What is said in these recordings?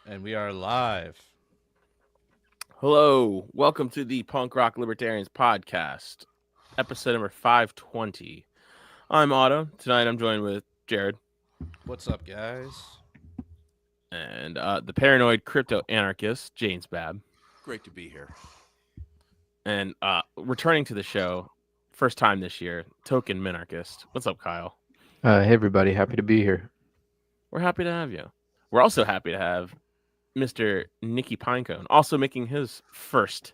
And we are live. Hello, welcome to the Punk Rock Libertarians podcast, episode number 520. I'm Otto. Tonight I'm joined with Jared What's up, guys? and the paranoid crypto anarchist, James Babb. Great to be here. And returning to the show, first time this year, token minarchist. What's up, Kyle? Hey, everybody. Happy to be here. We're happy to have you. We're also happy to have Mr. Nicky Pinecone, also making his first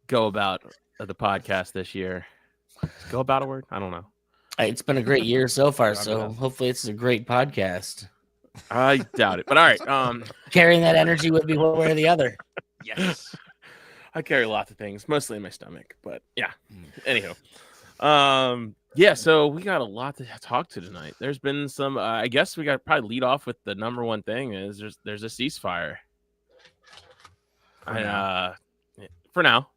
go about of the podcast this year. Go about a word? I don't know. It's been a great year so far, so hopefully it's a great podcast. I doubt it, but all right. Carrying that energy with me one way or the other. Yes. I carry lots of things, mostly in my stomach, but yeah. Anywho. Yeah, so we got a lot to talk to tonight. There's been some I guess we got to probably lead off with the number one thing is there's a ceasefire. For now.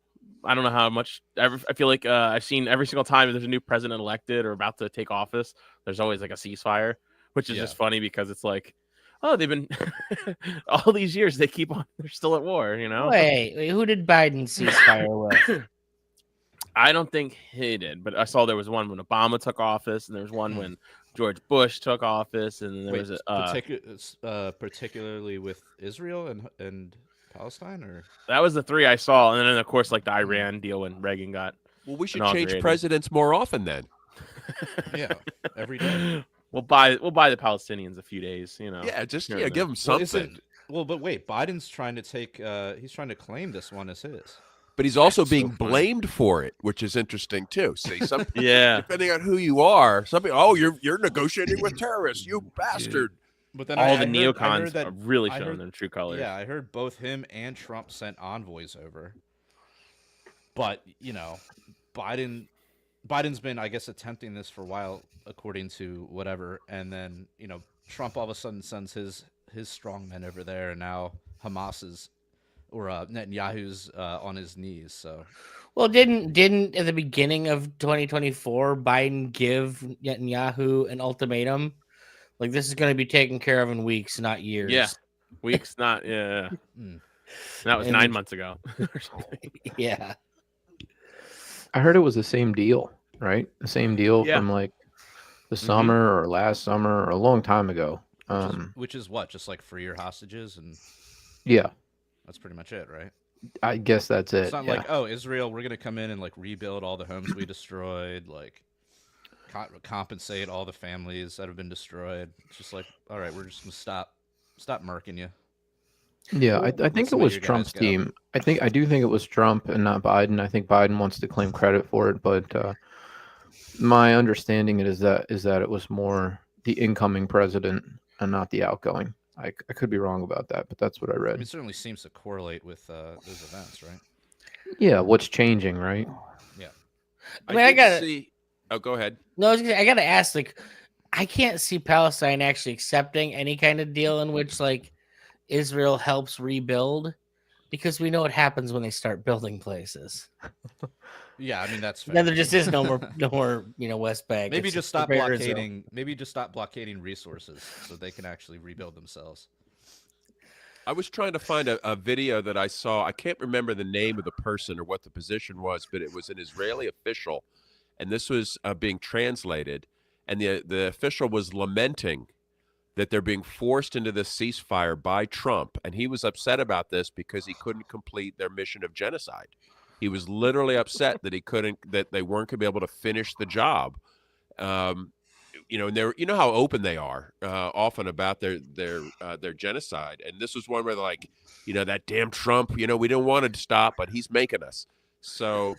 I don't know how much. I feel like I've seen every single time there's a new president elected or about to take office, there's always like a ceasefire, which is just funny because it's like, oh, they've been all these years they keep on. They're still at war, you know. Wait, who did Biden ceasefire with? I don't think he did, but I saw there was one when Obama took office, and there was one when George Bush took office, and there was particularly with Israel and Palestine, or that was the three I saw, and then of course like the Iran deal when Reagan got. Well, we should change presidents more often then. Yeah, every day. We'll buy the Palestinians a few days, you know. Yeah, just give them something. But wait, Biden's trying to take. He's trying to claim this one as his. But he's also being blamed for it, which is interesting too. See, some depending on who you are, some people, oh, you're negotiating with terrorists, you bastard. But then all the neocons are really showing their true colors. Yeah, I heard both him and Trump sent envoys over. But you know, Biden's been, I guess, attempting this for a while, according to whatever, and then Trump all of a sudden sends his strongmen over there, and now Hamas's or Netanyahu's on his knees. So, well, didn't at the beginning of 2024 Biden give Netanyahu an ultimatum? Like, this is going to be taken care of in weeks, not years. Yeah, weeks, not That was 9 months ago. Or something. Yeah. I heard it was the same deal, right? The same deal from like the summer or last summer or a long time ago. Which is what? Just like free your hostages and yeah, that's pretty much it, right? I guess that's it. It's not like, oh, Israel, we're going to come in and like rebuild all the homes we destroyed, like compensate all the families that have been destroyed. It's just like, all right, we're just going to stop murking you. Yeah, I think it was Trump's team. I do think it was Trump and not Biden. I think Biden wants to claim credit for it, but my understanding is that it was more the incoming president and not the outgoing. I could be wrong about that, but that's what I read. It certainly seems to correlate with those events, right? Yeah, what's changing, right? Yeah. I mean, I gotta see. Oh, go ahead. No, I gotta ask. Like, I can't see Palestine actually accepting any kind of deal in which like Israel helps rebuild, because we know what happens when they start building places. Yeah, I mean that's fair. Then there just is no more West Bank. Maybe just stop blockading. Maybe just stop blockading resources so they can actually rebuild themselves. I was trying to find a video that I saw. I can't remember the name of the person or what the position was, but it was an Israeli official, and this was being translated, and the official was lamenting that they're being forced into this ceasefire by Trump, and he was upset about this because he couldn't complete their mission of genocide. He was literally upset that that they weren't going to be able to finish the job. And they're, how open they are often about their genocide. And this was one where they're like, that damn Trump, we didn't want it to stop, but he's making us. So.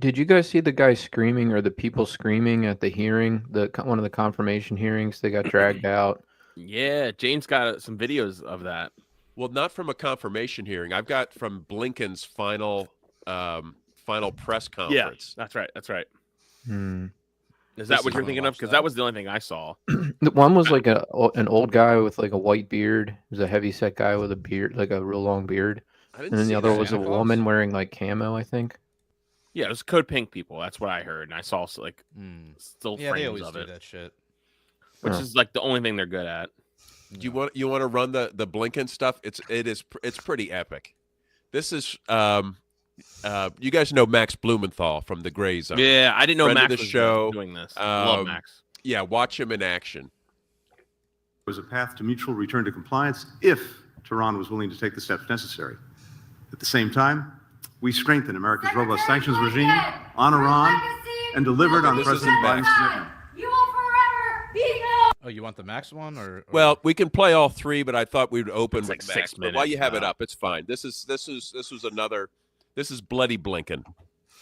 Did you guys see the guy screaming, or the people screaming at the hearing, one of the confirmation hearings? They got dragged out. Yeah, James got some videos of that. Well, not from a confirmation hearing. I've got from Blinken's final press conference. Yeah, that's right. Is This that what you're thinking of? Because that was the only thing I saw. The one was like an old guy with like a white beard. It was a heavy set guy with a beard, like a real long beard. And then the other was a woman wearing like camo, I think. Yeah, it was Code Pink people. That's what I heard, and I saw like still frames they always of do it. That shit. Which is like the only thing they're good at. Do you want to run the Blinken stuff? It's pretty epic. This is you guys know Max Blumenthal from the Gray Zone. Yeah, I didn't know Friend of Max the was show. doing this. I love Max. Yeah, watch him in action. Was a path to mutual return to compliance if Tehran was willing to take the steps necessary. At the same time, we strengthened America's robust sanctions regime on Iran and delivered on President Biden's commitment. You will forever be known. Oh, you want the Max one or? Well, we can play all three, but I thought we'd open It's with like Max. 6 But while you have it minutes. up, it's fine. This was another. This is Bloody Blinken.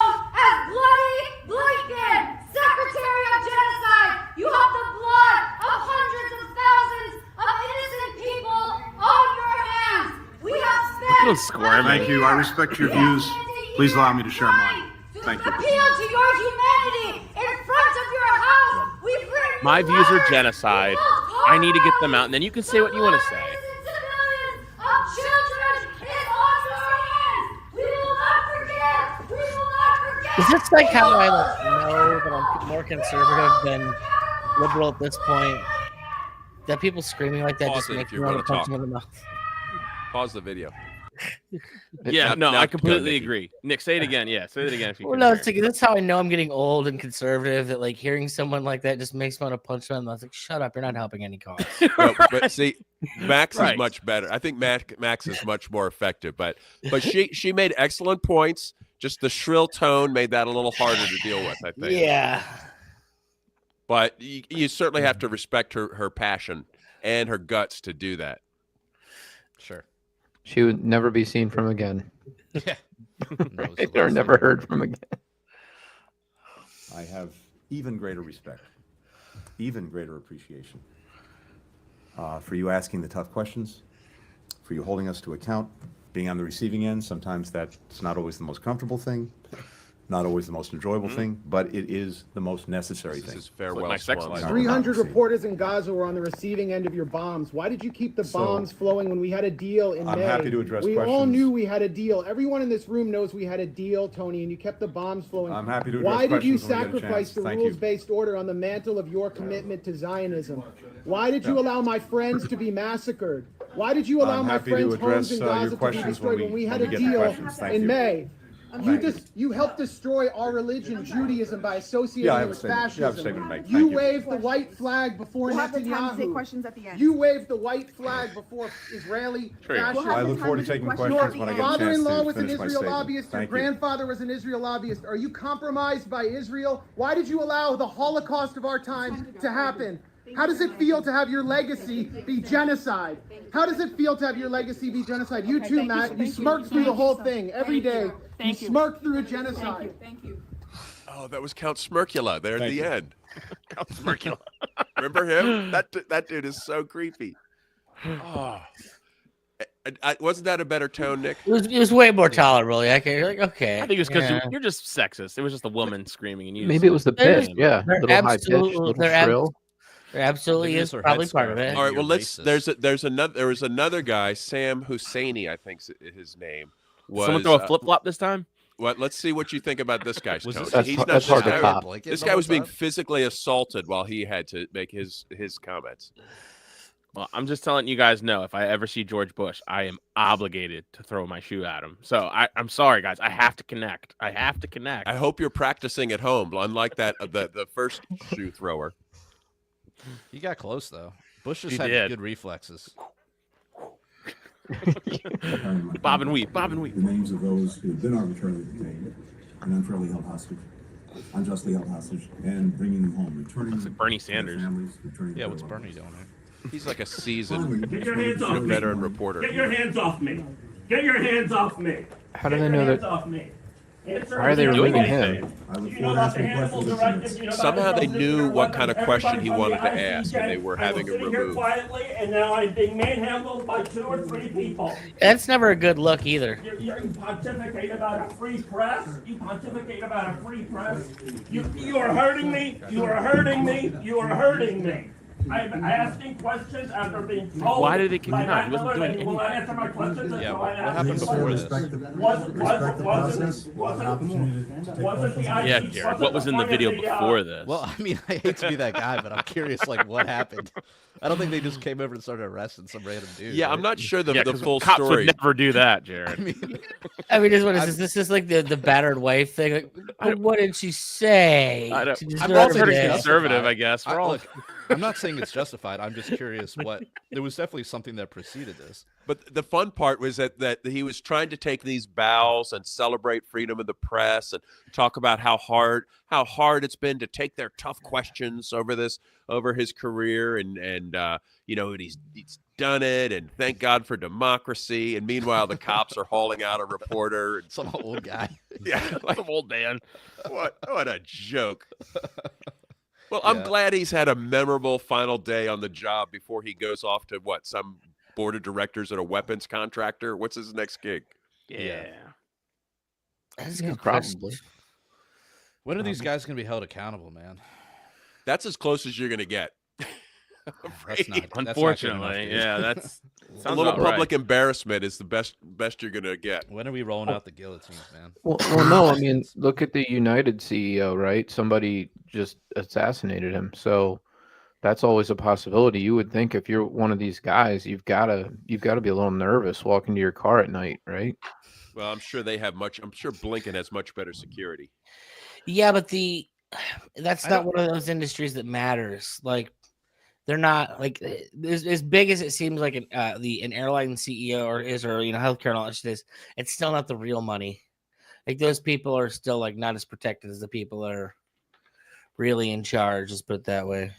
As Bloody Blinken, Secretary of Genocide, you have the blood of hundreds of thousands of innocent people on your hands. We have spent. People squirming. Thank you. I respect your views. Please allow me to share mine. Thank you. Appeal to your humanity in front of your house. We bring My views are letters. genocide. We will I need to get them out, and then you can say what you want to say. Civilians of children is on your hands. We will not forget. We will not forget. Is this like how I know that I'm more conservative than liberal at this point? That people screaming like that Pause just it makes if you me want to wanna punch talk. them in the mouth. Pause the video. Yeah, Not- no, not I good, completely Nikki. agree. Nick, say it again. Yeah, say it again if you Well, can. no, it's like, that's how I know I'm getting old and conservative. That like hearing someone like that just makes me want to punch them in the mouth. Like, shut up, you're not helping any cause. No, but see, Max is Right. much better. I think Max is much more effective. But she made excellent points. Just the shrill tone made that a little harder to deal with, I think. Yeah. But you certainly have to respect her passion and her guts to do that. Sure. She would never be seen from again. Yeah. Or never heard from again. I have even greater respect, even greater appreciation for you asking the tough questions, for you holding us to account, being on the receiving end. Sometimes that's not always the most comfortable thing, not always the most enjoyable thing, but it is the most necessary This thing. is farewell. my sex Swan life. Song. 300 reporters in Gaza were on the receiving end of your bombs. Why did you keep the So, bombs flowing when we had a deal in I'm May? happy to address we all questions. knew we had a deal. Everyone in this room knows we had a deal, Tony, and you kept the bombs flowing. I'm happy to address Why did you questions when we get a sacrifice chance. the Thank you. rules-based order on the mantle of your commitment to Zionism? Why did you allow my friends to be massacred? Why did you allow I'm my happy to friends' address, homes in your Gaza to be questions destroyed when we had a when we get to deal questions. Thank in you. May? Thank you. You helped destroy our religion, Judaism, by associating Yeah, I it have a with statement. fascism. Yeah, I have a statement to make. You Thank you. waved the white flag before We'll have the time to Netanyahu. take questions at the end. You waved the white flag before Israeli fascism. I look forward to taking questions when I get a chance Father-in-law to was an finish my Israel statement. lobbyist. Your Thank you. grandfather was an Israel lobbyist. Are you compromised by Israel? Why did you allow the Holocaust of our time to happen? How does it feel to have your legacy be genocide? How does it feel to have your legacy be genocide? You too, Matt. You smirk through the whole thing every day. You smirk through a genocide. Thank you. Oh, that was Count Smirkula there at Thank the you. end. Count Smirkula. Remember him? That dude is so creepy. Oh. Wasn't that a better tone, Nick? It was way more tolerable. Yeah, okay. You're like, okay. I think it's because yeah. you're just sexist. It was just a woman screaming, and you. Maybe it was the They're- pitch. Yeah, they're little high pitch, absolutely- little they're shrill. There absolutely Maybe is it's her probably part of headscarf. it. All right. Well, You're let's. racist. There was another guy, Sam Husseini, I think his name was. Someone throw a flip flop this time. What? Let's see what you think about this guy's Was tone. this That's He's hard- not that's hard this to guy- top. This guy was being physically assaulted while he had to make his comments. Well, I'm just telling you guys, know if I ever see George Bush, I am obligated to throw my shoe at him. So I'm sorry, guys. I have to connect. I hope you're practicing at home, unlike that the first shoe thrower. He got close though. Bush just He had did. good reflexes. Bob and weave. Bob and weave. The names of those who have been arbitrarily detained and unfairly held hostage, unjustly held hostage, and bringing them home, returning Looks them like Bernie to their Sanders. families, returning Yeah, to what's their Bernie loved doing here? He's like a ones. seasoned Finally, Get your hands off me. veteran reporter. Get your hands off me. Get your hands off me. How do Get they your know hands that? off me. Answer Why are they me. removing anything. him? I look You forward know to about the asking Hannibal questions. directive. You know about Somehow the they Muslim knew what kind of everybody question he from the wanted to ask, and ICJ. they were I was having him sitting here removed. quietly, and now I'm being manhandled by 2 or 3 people. That's never a good look either. You pontificate about a free press. You pontificate about a free press. You are hurting me. You are hurting me. You are hurting me. I'm asking questions after being told. Why did they kick by him out? He Matt wasn't Miller doing that he will not answer my questions. Yeah, until what I ask happened him. before this? Wasn't the Yeah, Jared. What was in the video before this? Well, I mean, I hate to be that guy, but I'm curious, like, what happened? I don't think they just came over and started arresting some random dude. Yeah, right? I'm not sure the 'cause full cops story. would never do that, Jared. I mean, what is this? This is like the battered wife thing. Like, but what did she say? I don't, to I'm deserve all pretty it? conservative, I guess. We're all. Look, I'm not saying it's justified. I'm just curious what there was definitely something that preceded this. But the fun part was that he was trying to take these bows and celebrate freedom of the press and talk about how hard it's been to take their tough questions over his career and you know, and he's done it, and thank God for democracy. And meanwhile, the cops are hauling out a reporter. And, Some old guy. yeah, like, Some old man. what a joke. Well, I'm glad he's had a memorable final day on the job before he goes off to some board of directors at a weapons contractor. What's his next gig? Yeah. That's Yeah, good probably. When are these guys going to be held accountable, man? That's as close as you're going to get. That's not Unfortunately, good enough, that's a little public embarrassment is the best you're going to get. dude. When are we rolling out the guillotines, man? Well, no, I mean, look at the United CEO, right? Somebody just assassinated him. So that's always a possibility. You would think if you're one of these guys, you've got to be a little nervous walking to your car at night, right? Well, I'm sure I'm sure Blinken has much better security. Yeah, but that's not one of those industries that matters. Like, they're not like as big as it seems like an airline CEO or healthcare and all that shit is. It's still not the real money. Like, those people are still like not as protected as the people that are really in charge. Just put it that way.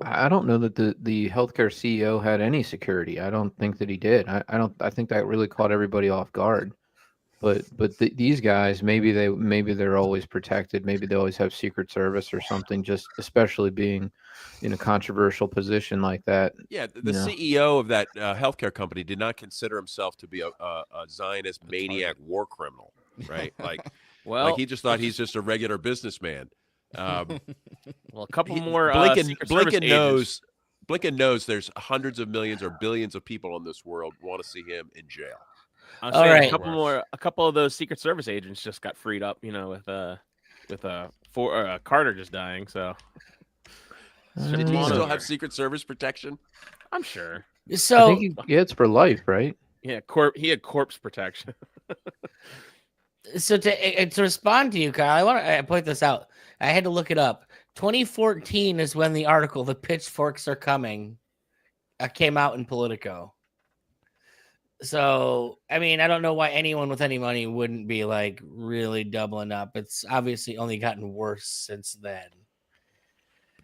I don't know that the healthcare CEO had any security. I don't think that he did. I think that really caught everybody off guard. But these guys, maybe they're always protected. Maybe they always have Secret Service or something. Just especially being in a controversial position like that. Yeah, the CEO of that healthcare company did not consider himself to be a Zionist maniac war criminal, right? Like, well, he just thought he's just a regular businessman. Well, a couple more. Blinken knows there's hundreds of millions or billions of people in this world want to see him in jail. I'm saying a couple of those Secret Service agents just got freed up, with Carter just dying. So did he still have Secret Service protection? I'm sure. So I think it's for life, right? Yeah, he had corpse protection. So to respond to you, Kyle, I want to point this out. I had to look it up. 2014 is when the article "The Pitchforks Are Coming" came out in Politico. So, I mean, I don't know why anyone with any money wouldn't be like really doubling up. It's obviously only gotten worse since then.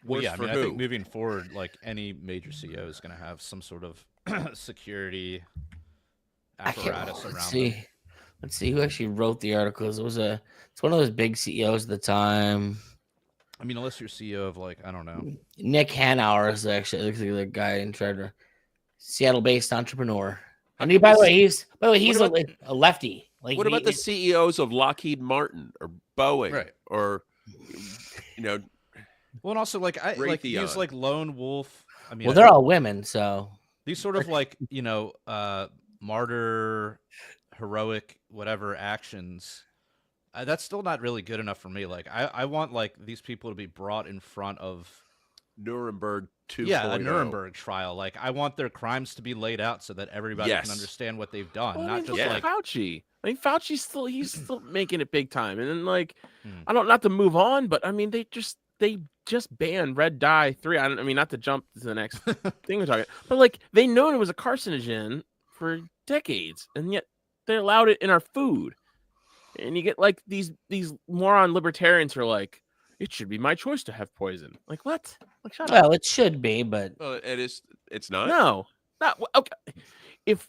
Well, yeah, I think moving forward, like any major CEO is going to have some sort of security apparatus around them. Let's see who actually wrote the articles. It's one of those big CEOs at the time. I mean, unless you're CEO of like, I don't know. Nick Hanauer is actually the guy in charge of Seattle-based entrepreneur. And by the way, he's a lefty. Like, what about the CEOs of Lockheed Martin or Boeing, right? Or well, and also these like lone wolf. I mean, they're all women, so these sort of like martyr, heroic, whatever actions. That's still not really good enough for me. Like, I want like these people to be brought in front of Nuremberg 2.0. Yeah, a Nuremberg trial. Like, I want their crimes to be laid out so that everybody can understand what they've done. Well, not just like Fauci. I mean, Fauci's still making it big time. And then like, I don't not to move on, but I mean, they just banned red dye 3. I mean, not to jump to the next thing we're talking, but like they known it was a carcinogen for decades, and yet they allowed it in our food. And you get like these moron libertarians who are like, it should be my choice to have poison. Like, what? Like, shut up. Well, it should be, but it is. It's not. No, not okay. If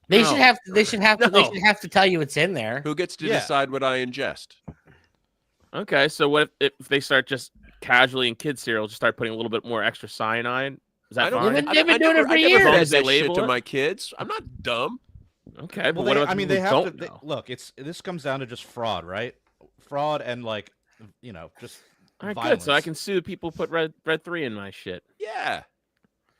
they should have to tell you it's in there. Who gets to decide what I ingest? Okay, so what if they start just casually in kids cereal, just start putting a little bit more extra cyanide? Is that fine? They've been doing it for years. I never fed that shit to my kids. I'm not dumb. Okay, but well, what about they have to look. This comes down to just fraud, right? Fraud and like, just All right, violence. good. So I can sue people who put red 3 in my shit. Yeah.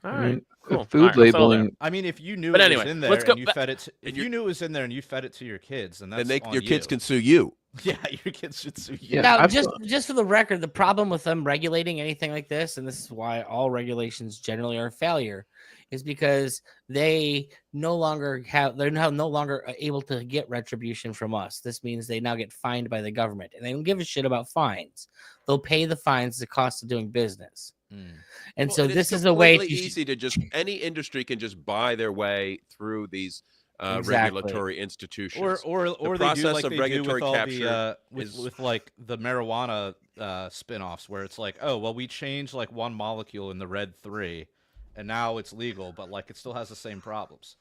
All I right. mean, Cool. food All right, I'll settle there. labeling. I mean, if you knew But it anyway, was in there let's go and you fed it, if you knew it was in there and you fed it to your kids, then that's Then on your kids you. can sue you. Yeah, your kids should sue you. Yeah, Now, I've just for the record, the problem with them regulating anything like this, and this is why all regulations generally are a failure, is because they're no longer able to get retribution from us. This means they now get fined by the government, and they don't give a shit about fines. They'll pay the fines the cost of doing business. And Well, so it's this is a way to easy to just any industry can just buy their way through these Exactly. regulatory institutions. Or The they do process like of they do regulatory with all capture the is- with like the marijuana spin-offs, where it's like, oh well, we changed like one molecule in the red 3, and now it's legal, but like it still has the same problems,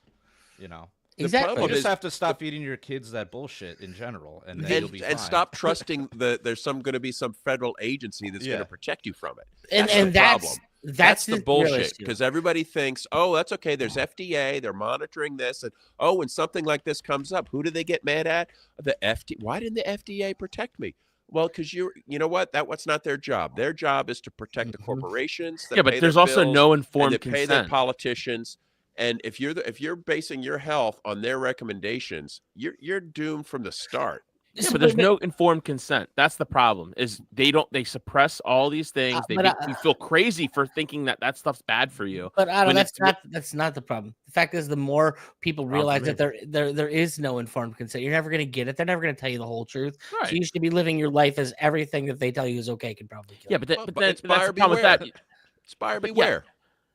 you know. exactly. You problem just is have to stop feeding your kids that bullshit in general, and then you'll be fine. and stop trusting there's going to be some federal agency that's going Yeah. to protect you from it. and the that's problem. that's That's the real bullshit issue. because everybody thinks, oh, that's okay. There's FDA. They're monitoring this. And oh, when something like this comes up, who do they get mad at? The FDA. Why didn't the FDA protect me? Well, because you know what? That's not their job. Their job is to protect the corporations. That Yeah, pay but there's their also bills no and informed that pay their consent. politicians. And if you're basing your health on their recommendations, you're doomed from the start. Yeah, but there's no informed consent. That's the problem. Is they suppress all these things. They but, make you feel crazy for thinking that stuff's bad for you. But Otto, when that's not the problem. The fact is, the more people realize that there is no informed consent, you're never going to get it. They're never going to tell you the whole truth. Right. So you should be living your life as everything that they tell you is okay can probably kill. Yeah, you. but It's that's the buyer problem with that. beware. It's buyer But yeah. beware.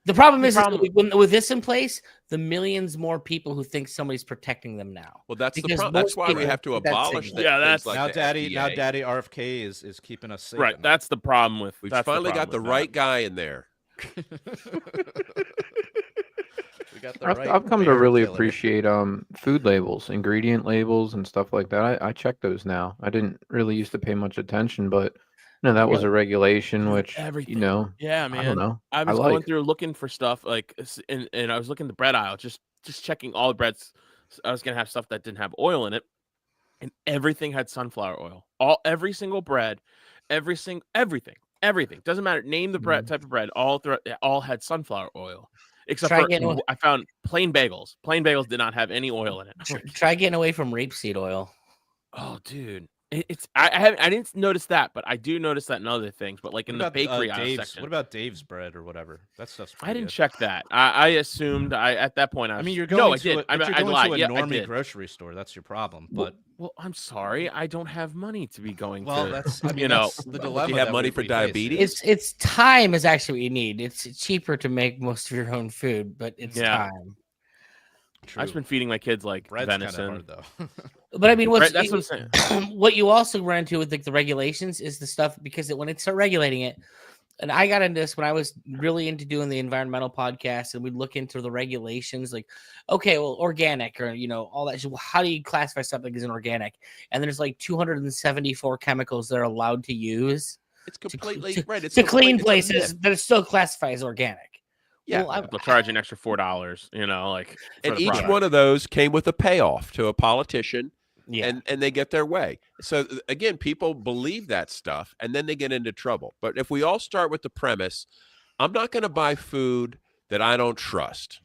The problem The is problem- with this in place, the millions more people who think somebody's protecting them now. Well, that's the Because problem. That's most why we people have to think that's abolish ignorant. Yeah, things that's- like now, the Daddy FDA. RFK is keeping us safe. Right, at night. that's the problem with. We've that's the finally got problem the with right guy in there. We got the I've, right I've come to bear really killer. appreciate food labels, ingredient labels, and stuff like that. I check those now. I didn't really used to pay much attention, but that was a regulation, which everything. Yeah, man. I don't know. I was like. going through looking for stuff and I was looking at the bread aisle, just checking all the breads. I was gonna have stuff that didn't have oil in it, and everything had sunflower oil. Every single bread, everything. Doesn't matter. Name the bread type of bread. All had sunflower oil, except Try for getting- I found plain bagels. Plain bagels did not have any oil in it. Try getting away from rapeseed oil. Oh, dude. I didn't notice that, but I do notice that in other things. But like in the bakery aisle section. What about Dave's bread or whatever? That stuff's. I didn't good. check that. I assumed at that point. I mean, you're no, going I to did. a, but you're I going lied. to a Yeah, I normie did. grocery store. That's your problem. But Well, I'm sorry. I don't have money to be going well, to. that's I mean, you know, that's the dilemma. Do you have that money we for face. diabetes? It's time is actually what you need. It's cheaper to make most of your own food, but it's Yeah. time. True. I've just been feeding my kids like Bread's kind venison. of hard though. But I mean, Right, that's what I'm saying. what you also run into with like the regulations is the stuff because when they start regulating it, and I got into this when I was really into doing the environmental podcast, and we'd look into the regulations, like, okay, well, organic or all that. Well, how do you classify something as an organic? And there's like 274 chemicals they're allowed to use. It's completely right. It's to clean it's a places myth. that it still classifies as organic. Yeah. Well, They'll charge an extra $4. Like, for And the each product. one of those came with a payoff to a politician, yeah. and they get their way. So again, people believe that stuff, and then they get into trouble. But if we all start with the premise, I'm not going to buy food that I don't trust.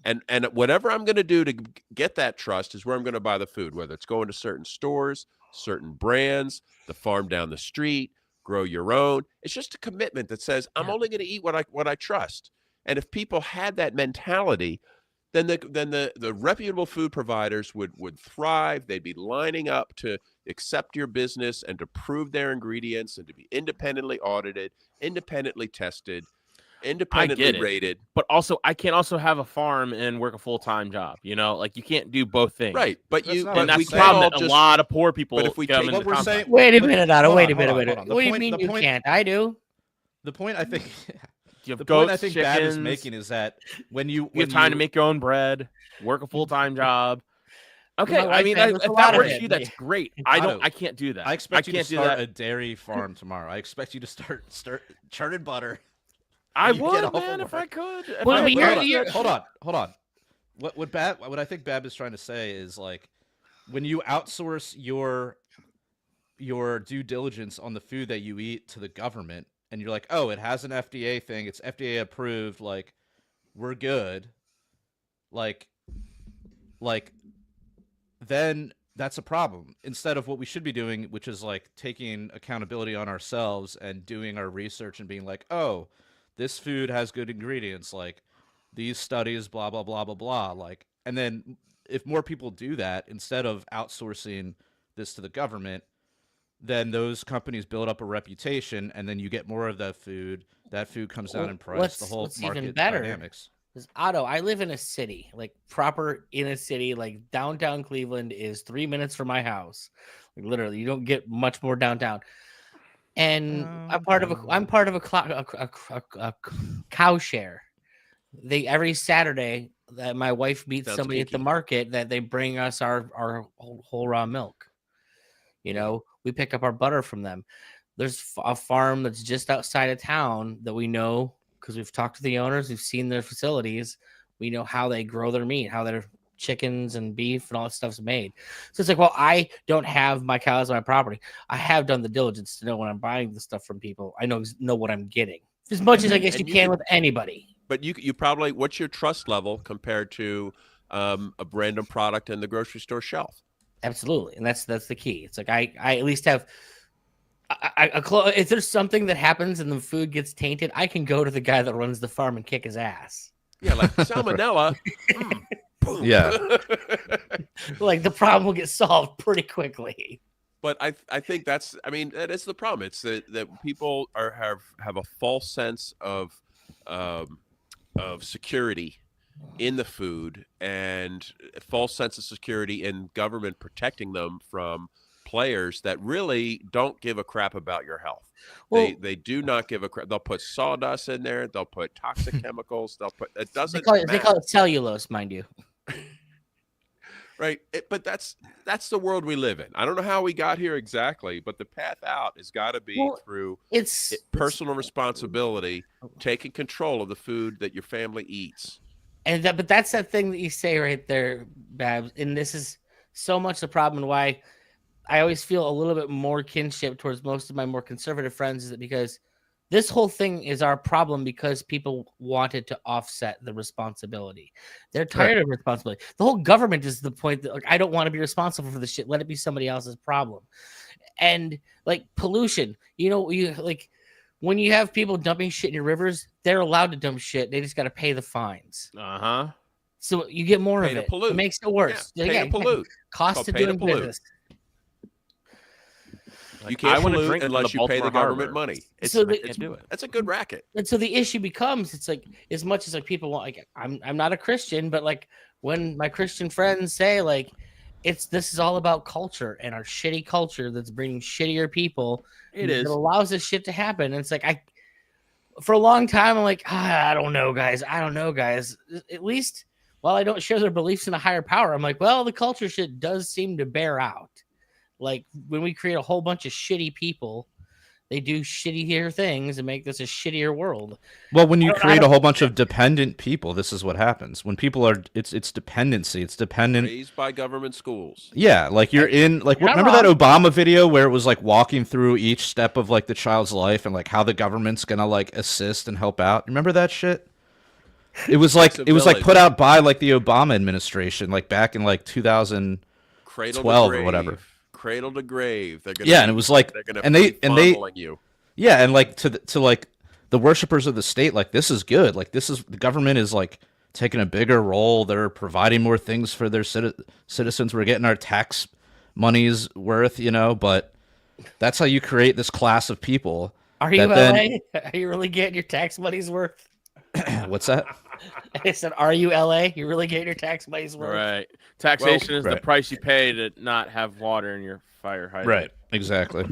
And whatever I'm going to do to get that trust is where I'm going to buy the food, whether it's going to certain stores, certain brands, the farm down the street, grow your own. It's just a commitment that says I'm only going to eat what I trust. And if people had that mentality, then the reputable food providers would thrive. They'd be lining up to accept your business and to prove their ingredients and to be independently audited, independently tested, independently rated. But also, I can't also have a farm and work a full-time job. Like you can't do both things. Right, but That's you not but And what we that's we the can't problem all that just. a lot of poor people but if we come take- into What we're contact saying- with. Wait a But- minute, Otto. hold Wait on, a minute. hold Wait a on, minute. hold on. What do you mean you point- can't? I do. The point I think You have the goats, point I think Bab is chickens, making is that when you you have time to make your own bread, work a full-time job. Okay, My wife I mean, said if there's a that lot of works it. for you, that's great. Otto, I can't do that. I expect you to can't do start that. a dairy farm tomorrow. I expect you to start churning butter. I you get would, off of man, if I work. could. Well, I but would. you're- Hold on. What I think Bab is trying to say is like when you outsource your your due diligence on the food that you eat to the government, and you're like, oh, it has an FDA thing, it's FDA approved, like we're good, like then that's a problem. Instead of what we should be doing, which is like taking accountability on ourselves and doing our research and being like, oh, this food has good ingredients, like these studies, blah blah blah blah blah, like, and then if more people do that instead of outsourcing this to the government, then those companies build up a reputation, and then you get more of that food. That food comes down in price. The whole market even better dynamics. is, Otto, I live in a city, like proper in a city, like downtown Cleveland is 3 minutes from my house. Like literally, you don't get much more downtown. And I'm part of a cow share. Every Saturday that my wife meets somebody at the market, that they bring us our whole raw milk. You know, we pick up our butter from them. There's a farm that's just outside of town that we know because we've talked to the owners, we've seen their facilities, we know how they grow their meat, how their chickens and beef and all that stuff's made. So it's like, well, I don't have my cows on my property. I have done the diligence to know when I'm buying the stuff from people. I know what I'm getting as much as I guess you can with anybody. But you probably, what's your trust level compared to a random product in the grocery store shelf? Absolutely, and that's the key. It's like I at least have. If there's something that happens and the food gets tainted, I can go to the guy that runs the farm and kick his ass. Yeah, like salmonella. Yeah, like the problem will get solved pretty quickly. But I think that is the problem. It's that people have a false sense of security in the food, and a false sense of security in government protecting them from players that really don't give a crap about your health. Well, they do not give a crap. They'll put sawdust in there. They'll put toxic chemicals. It doesn't matter. They call it cellulose, mind you. Right. But that's the world we live in. I don't know how we got here exactly, but the path out has got to be through personal responsibility, taking control of the food that your family eats. But that's that thing that you say right there, Babs. And this is so much the problem, and why I always feel a little bit more kinship towards most of my more conservative friends, is that because this whole thing is our problem because people wanted to offset the responsibility. They're tired of responsibility. The whole government is the point that, like, I don't want to be responsible for this shit. Let it be somebody else's problem. And like pollution, when you have people dumping shit in your rivers, they're allowed to dump shit. They just got to pay the fines. So you get more of it. It makes it worse. Yeah, pay to pollute. Cost of doing business. You can't pollute unless you pay the government money. That's a good racket. And so the issue becomes, it's like, as much as like people want, like, I'm not a Christian, but like when my Christian friends say like, this is all about culture and our shitty culture that's bringing shittier people. It allows this shit to happen. And it's like, for a long time, I'm like, I don't know, guys. At least while I don't share their beliefs in a higher power, I'm like, well, the culture shit does seem to bear out. Like when we create a whole bunch of shitty people, they do shittier things and make this a shittier world. Well, when you create a whole bunch of dependent people, this is what happens. When people are, it's dependency. It's dependent. Raised by government schools. Yeah, like you're in, like, remember that Obama video where it was like walking through each step of like the child's life and like how the government's gonna like assist and help out. Remember that shit? It was like put out by like the Obama administration, like back in like 2012 or whatever. Cradle to grave. They're gonna and it was like, and they you. Yeah, and like to like the worshipers of the state, like this is good. Like the government is like taking a bigger role. They're providing more things for their citizens. We're getting our tax money's worth, but that's how you create this class of people. Are you LA? Are you really getting your tax money's worth? What's that? I said, are you LA? You really getting your tax money's worth? Right. Taxation is the price you pay to not have water in your fire hydrant. Right. Exactly.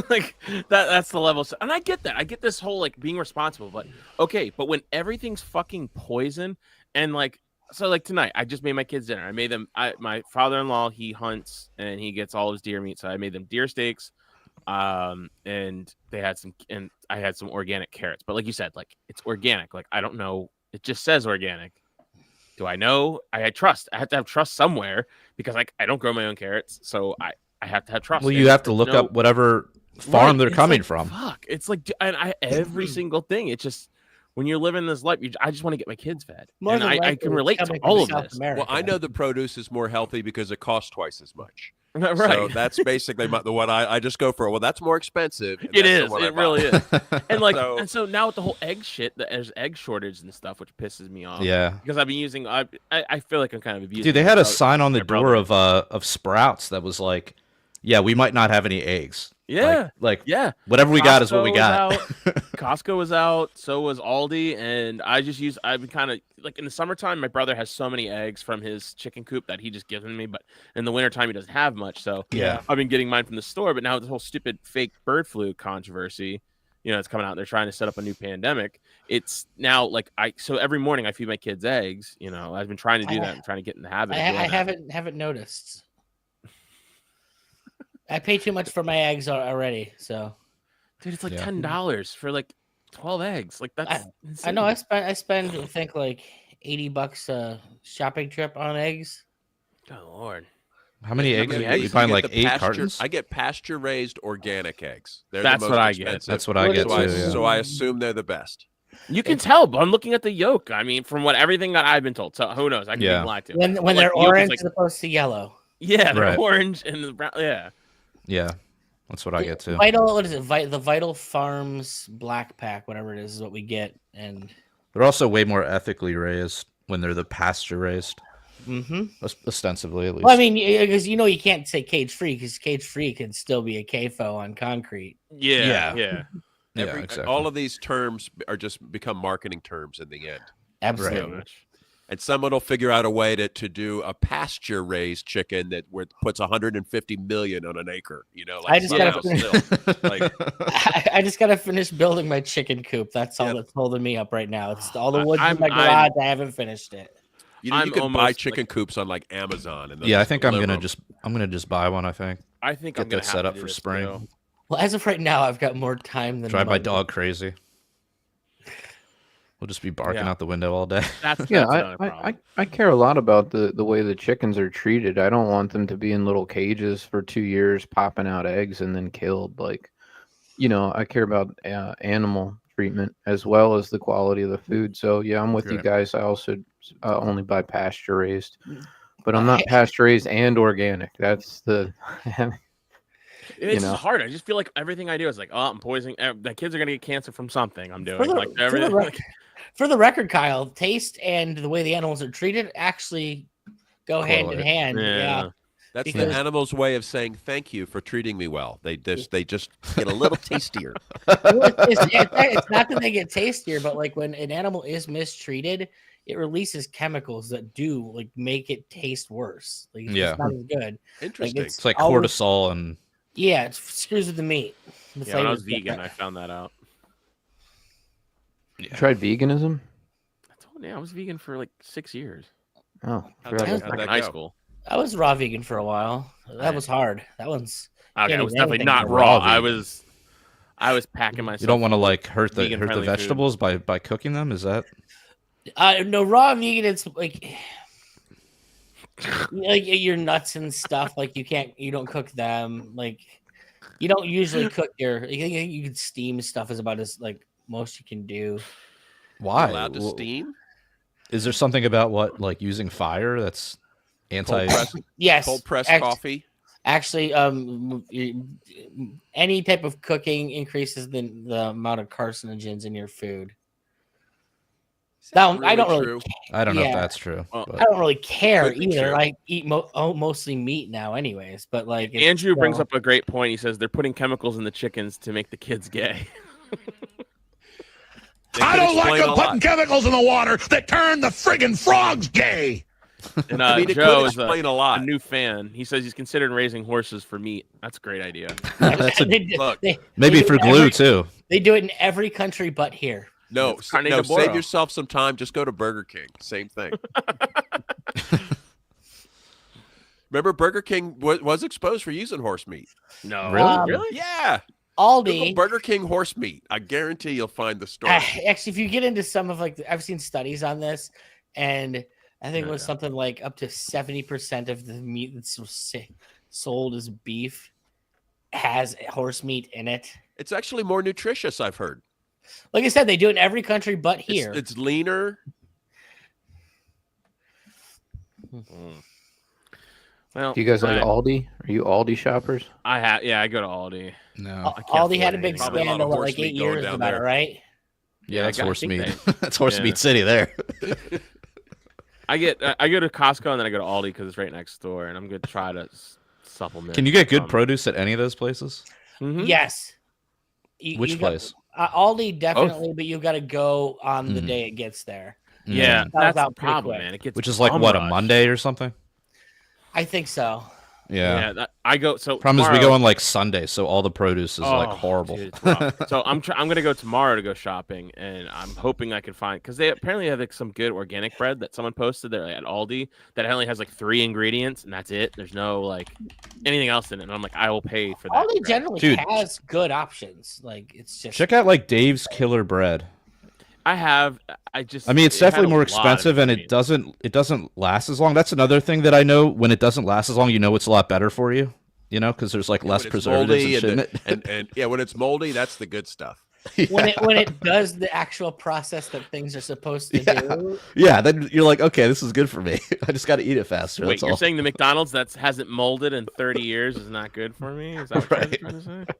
Like that's the level. And I get that. I get this whole like being responsible, but when everything's fucking poison and like, so like tonight, I just made my kids dinner. I made them, my father-in-law, he hunts and he gets all his deer meat. So I made them deer steaks. And they had and I had some organic carrots, but like you said, like it's organic. Like, I don't know. It just says organic. Do I know? I have to have trust somewhere because like I don't grow my own carrots. So I have to have trust. Well, you have to look up whatever farm they're coming from. Fuck, it's like every single thing. It's just when you're living this life, I just want to get my kids fed. And I can relate to all of this. Well, I know the produce is more healthy because it costs twice as much. Right. So that's basically what I just go for. Well, that's more expensive. It is. It really is. And so now with the whole egg shit, there's egg shortage and stuff, which pisses me off. Yeah. Because I've been using. I feel like I'm kind of abusing. Dude, they had a sign on the door of Sprouts that was like, "Yeah, we might not have any eggs." Yeah. Yeah. Whatever we got is what we got. Costco was out, so was Aldi, and I've been kind of like in the summertime, my brother has so many eggs from his chicken coop that he just gives me, but in the wintertime he doesn't have much. So I've been getting mine from the store, but now with this whole stupid fake bird flu controversy, it's coming out. They're trying to set up a new pandemic. It's now so every morning I feed my kids eggs. I've been trying to do that and trying to get in the habit. I haven't noticed. I pay too much for my eggs already, so. Dude, it's like $10 for like 12 eggs. Like that's I know. I spend I think like $80 a shopping trip on eggs. Oh Lord. How many eggs? You find like 8 cartons? I get pasture raised organic eggs. That's what I get. That's what I get too. So I assume they're the best. You can tell, but I'm looking at the yolk. I mean, from everything that I've been told. So who knows? I can be lied to. When they're orange as opposed to yellow. Yeah, they're orange and the brown. Yeah. Yeah, that's what I get too. What is it? The Vital Farms Black Pack, whatever it is what we get, and they're also way more ethically raised when they're the pasture raised. Mm-hmm. Ostensibly, at least. Well, I mean, because you can't say cage free because cage free can still be a CAFO on concrete. Yeah. Exactly. All of these terms are just become marketing terms in the end. Absolutely. Right. And someone will figure out a way to do a pasture raised chicken that puts 150 million on an acre. I just gotta finish building my chicken coop. That's all that's holding me up right now. It's all the wood in my garage. I haven't finished it. You can buy chicken coops on like Amazon. And I think I'm gonna just buy one. I think I'm get that set up for spring. Too. Well, as of right now, I've got more time than drive my dog crazy. We'll just be barking out the window all day. I care a lot about the way the chickens are treated. I don't want them to be in little cages for 2 years, popping out eggs and then killed. I care about animal treatment as well as the quality of the food. So yeah, I'm with you guys. I also only buy pasture raised, but I'm not pasture raised and organic. That's the. It's hard. I just feel like everything I do is like, I'm poisoning. The kids are gonna get cancer from something I'm doing. For the record, Kyle, taste and the way the animals are treated actually go hand in hand. Yeah. That's the animal's way of saying thank you for treating me well. They just get a little tastier. It's not that they get tastier, but like when an animal is mistreated, it releases chemicals that do make it taste worse. It's not as good. Interesting. It's like cortisol and. Yeah, it screws with the meat. When I was vegan, I found that out. You tried veganism? I was vegan for like 6 years. Oh, in high school. I was raw vegan for a while. That was hard. That one's. Okay, it was definitely not raw. I was packing myself. You don't want to hurt the vegetables by cooking them. Is that? No, raw vegan. It's like your nuts and stuff. You don't cook them. You don't usually cook you can steam stuff is about as most you can do. Why? Allowed to steam? Is there something about using fire that's anti? Yes, cold pressed coffee. Actually, any type of cooking increases the amount of carcinogens in your food. I don't really. I don't know if that's true. I don't really care either. I eat mostly meat now, anyways. But Andrew brings up a great point. He says they're putting chemicals in the chickens to make the kids gay. I don't like them putting chemicals in the water that turn the friggin' frogs gay. And Joe is a new fan. He says he's considering raising horses for meat. That's a great idea. Maybe for glue too. They do it in every country but here. No, save yourself some time. Just go to Burger King. Same thing. Remember, Burger King was exposed for using horse meat. No, really? Yeah. Aldi, Burger King horse meat. I guarantee you'll find the story. Actually, if you get into some of I've seen studies on this, and I think it was something like up to 70% of the meat that's sold as beef has horse meat in it. It's actually more nutritious, I've heard. Like I said, they do it in every country but here. It's leaner. Well, Do you guys like Aldi? Are you Aldi shoppers? I go to Aldi. No. Aldi had a big Probably a lot of scandal horse like 8 meat going years down about there. it, right? Yeah, that's I horse think meat. they- That's horse yeah. meat city there. I go to Costco and then I go to Aldi because it's right next door, and I'm gonna try to supplement. Can you get good produce at any of those places? Mhm. Yes. Which place? Aldi definitely, but you got to go on the Mhm. day it gets there. Yeah, Mm. that's the out pretty problem, quick. man. It gets Which is like bum what, a rushed. Monday or something? I think so. Yeah. I go. So Problem is we tomorrow- go on like Sunday, so all the produce is like Oh, horrible. dude, it's rough. So I'm gonna go tomorrow to go shopping, and I'm hoping I can find, because they apparently have like some good organic bread that someone posted there at Aldi that only has like 3 ingredients and that's it. There's no like anything else in it, and I'm like, I will pay for that. Aldi bread. generally Dude. has good options. Like it's just Check out like Dave's Killer Bread. I mean, it's it had definitely a more lot of expensive and it ingredients. doesn't last as long. That's another thing that I know. When it doesn't last as long, you know it's a lot better for you. You know, because there's like less When it's preservatives and moldy shit in it. and yeah, when it's moldy, that's the good stuff. when it does the actual process that things are supposed to do. Yeah, then you're like, okay, this is good for me. I just got to eat it faster. Wait, that's you're all. saying the McDonald's that hasn't molded in 30 years is not good for me? Is that what Right. you're trying to say?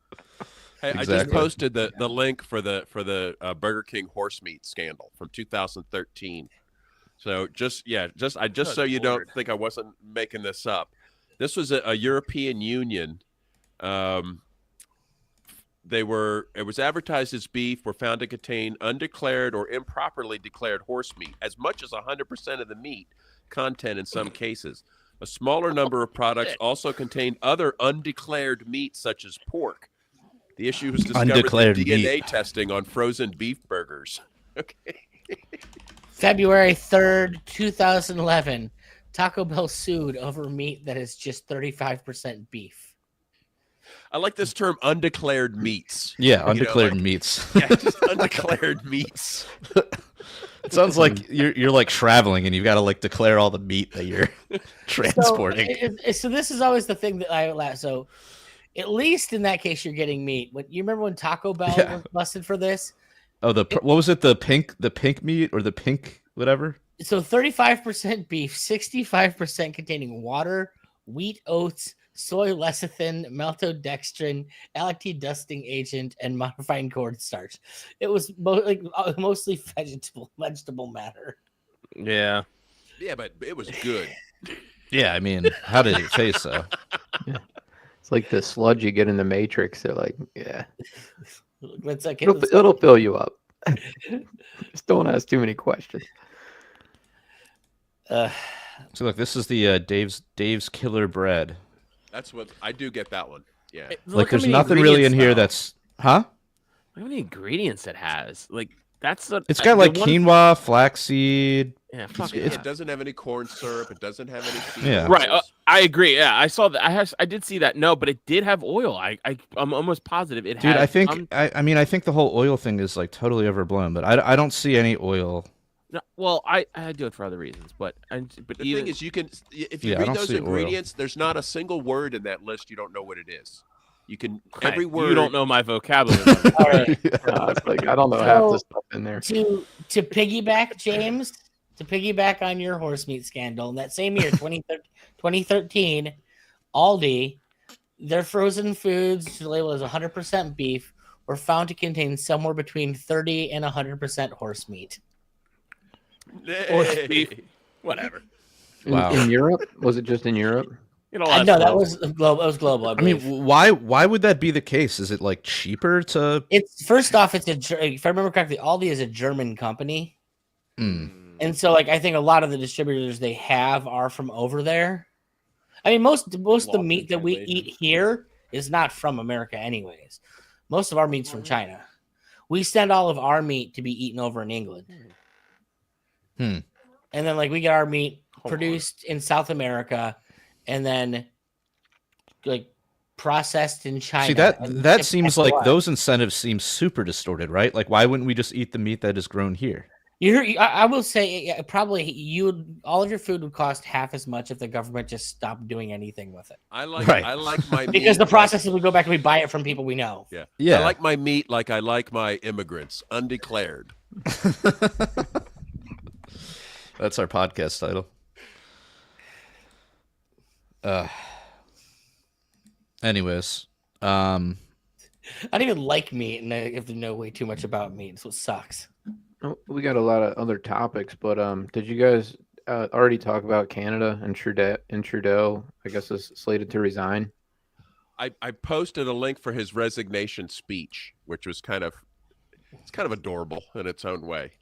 Hey, I just Exactly. posted the link for the Burger King horse meat scandal from 2013. So so you don't think I wasn't making this up. This was a European Union. It was advertised as beef, were found to contain undeclared or improperly declared horse meat, as much as 100% of the meat content in some cases. A smaller number of products also contained other undeclared meat, such as pork. The issue was discovered Undeclared through DNA meat. testing on frozen beef burgers. Okay. February 3rd, 2011, Taco Bell sued over meat that is just 35% beef. I like this term, undeclared meats. Yeah, You know, undeclared like- meats. Yeah, just undeclared meats. It sounds like you're like traveling and you've got to like declare all the meat that you're transporting. So this is always the thing that I laugh. So at least in that case, you're getting meat. You remember when Taco Bell Yeah. was busted for this? Oh, what was it? The pink meat or the pink whatever? So 35% beef, 65% containing water, wheat oats, soy lecithin, maltodextrin, lactate dusting agent, and modified cornstarch. It was mostly vegetable matter. Yeah. Yeah, but it was good. Yeah, I mean, how did it taste though? It's like the sludge you get in the Matrix. They're like, yeah, It's like it'll fill you up. Just don't ask too many questions. So look, this is the Dave's Killer Bread. That's what I do get that one. Yeah. Like, how there's many nothing really in ingredients, here though. that's huh? How many ingredients it has? Like that's It's got like quinoa, flaxseed. Yeah, fuck Yeah, it. it doesn't have any corn syrup. It doesn't have any seeds. Yeah. Right, I agree. Yeah, I saw that. I did see that. No, but it did have oil. I'm almost positive it Dude, had. I think I mean I think the whole oil thing is like totally overblown, but I don't see any oil. No, well, I do it for other reasons, but The even, thing is, if you Yeah, I read don't those see oil. ingredients, there's not a single word in that list you don't know what it is. You can Hey, every word. you don't know my vocabulary. All right. It's like I don't know half the stuff in there. To piggyback, James, to piggyback on your horse meat scandal, in that same year, 2013, Aldi, their frozen foods labeled as 100% beef were found to contain somewhere between 30 and 100% horse meat. Horse beef, whatever. Wow. In Europe? Was it just in Europe? No, No, that was global. It was global. I I mean, believe. why would that be the case? Is it like cheaper to? It's first off, if I remember correctly, Aldi is a German company, and so like I think a lot of the distributors they have are from over there. I mean, most of the meat that we eat here is not from America, anyways. Most of our meat's from China. We send all of our meat to be eaten over in England, and then like we get our meat produced in South America, and then like processed in China. See and that shipped seems back to like us. those incentives seem super distorted, right? Like, why wouldn't we just eat the meat that is grown here? I will say probably all of your food would cost half as much if the government just stopped doing anything with it. I like my meat because the process is we go back and we buy it from people we know. Yeah. I like my meat like I like my immigrants, undeclared. That's our podcast title. Anyways, I don't even like meat, and I have to know way too much about meat. So it sucks. We got a lot of other topics, but did you guys already talk about Canada and Trudeau? I guess is slated to resign. I posted a link for his resignation speech, which was kind of adorable in its own way.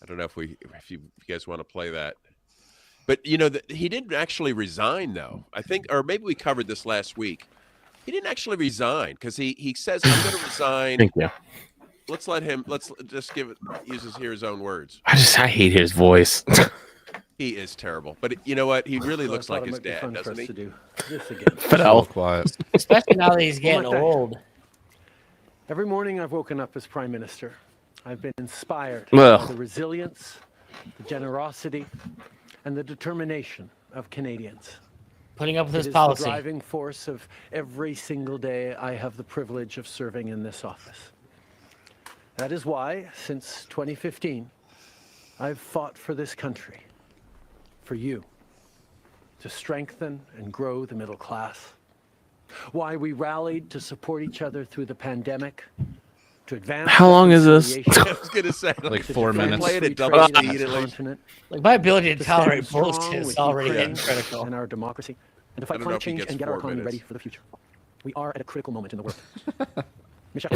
I don't know if you guys want to play that, but he didn't actually resign though. I think, or maybe we covered this last week. He didn't actually resign because he says I'm going to resign. Thank you. Let's just use his own words. I hate his voice. He is terrible, but you know what? He really looks like his dad, doesn't he? Fidel. Quiet. Especially now that he's getting old. Every morning I've woken up as Prime Minister. I've been inspired Ugh. by the resilience, the generosity, and the determination of Canadians. Putting up with his It is policy. the driving force of every single day I have the privilege of serving in this office. That is why, since 2015, I've fought for this country, for you, to strengthen and grow the middle class. Why we rallied to support each other through the pandemic, to advance. How long is this? I was going to say Like 4 minutes. Play it at double speed at least. Continent, Like my ability to to stand tolerate strong bullshit is with already Ukraine getting critical. and our democracy, and to I fight don't know climate if he change gets and get our 4 economy minutes. ready for the future. We are at a critical moment in the world. Michel,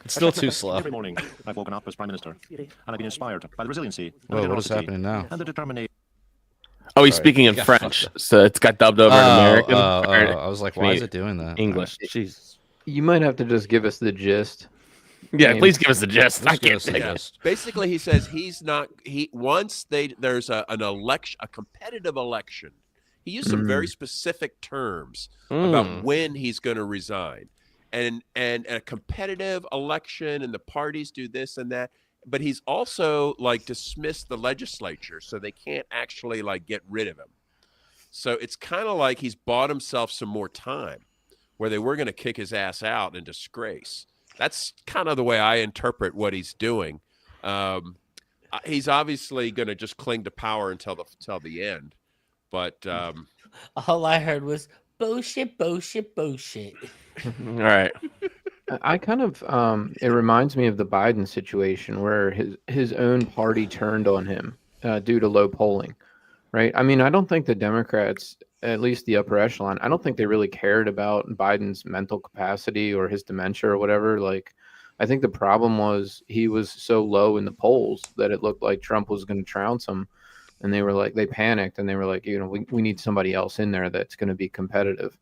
It's still too slow. Every morning, I've woken up as Prime Minister, and I've been inspired by the resiliency, the Whoa, what is generosity, happening now? and the determination. Oh, he's Sorry. speaking in Yeah, French, fuck so it's got dubbed over in American. I was like, why is it doing that? English? Jeez. You might have to just give us the gist. Yeah, please give us the gist. I Just give can't us the take Yeah. it. gist. Basically, he says there's an election, a competitive election. He used some very specific terms about when he's going to resign, and a competitive election, and the parties do this and that. But he's also like dismissed the legislature, so they can't actually like get rid of him. So it's kind of like he's bought himself some more time, where they were going to kick his ass out in disgrace. That's kind of the way I interpret what he's doing. He's obviously going to just cling to power until the end. But All I heard was bullshit, bullshit, bullshit. All right. I kind of it reminds me of the Biden situation where his own party turned on him due to low polling, right? I mean, I don't think the Democrats, at least the upper echelon, I don't think they really cared about Biden's mental capacity or his dementia or whatever. Like, I think the problem was he was so low in the polls that it looked like Trump was going to trounce him. And they panicked and they were like, we need somebody else in there that's going to be competitive,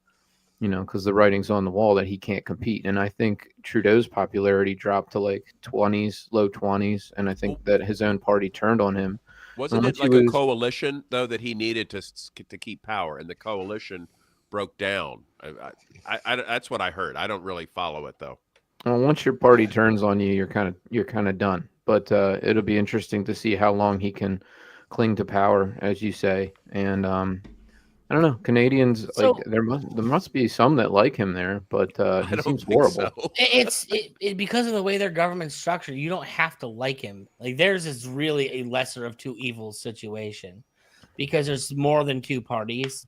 because the writing's on the wall that he can't compete. And I think Trudeau's popularity dropped to like 20s, low 20s. And I think that his own party turned on him. wasn't it like a coalition though that he needed to keep power, and the coalition broke down? I that's what I heard. I don't really follow it though. Well, once your party turns on you, you're kind of done. But it'll be interesting to see how long he can cling to power, as you say. And I don't know, Canadians, like there must be some that like him there, but he seems horrible. So. It's because of the way their government's structured. You don't have to like him. Like theirs is really a lesser of two evils situation, because there's more than two parties,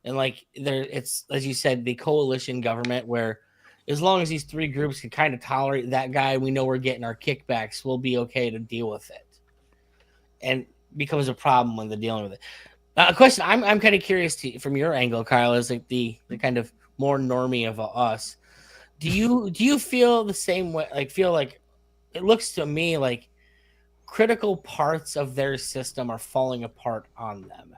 and like it's, as you said, the coalition government, where as long as these three groups can kind of tolerate that guy, we know we're getting our kickbacks. We'll be okay to deal with it, and becomes a problem when they're dealing with it. A question I'm kind of curious from your angle, Kyle, is like the kind of more normie of us. Do you feel the same way? Like, feel like it looks to me like critical parts of their system are falling apart on them,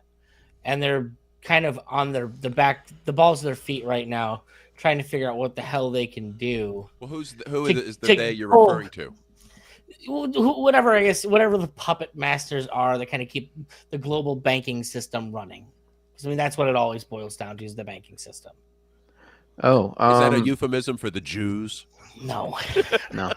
and they're kind of on the balls of their feet right now, trying to figure out what the hell they can do. Well, who is the they you're referring to? Whatever, I guess, whatever the puppet masters are that kind of keep the global banking system running. Because I mean, that's what it always boils down to, is the banking system. Oh, is that a euphemism for the Jews? No, no.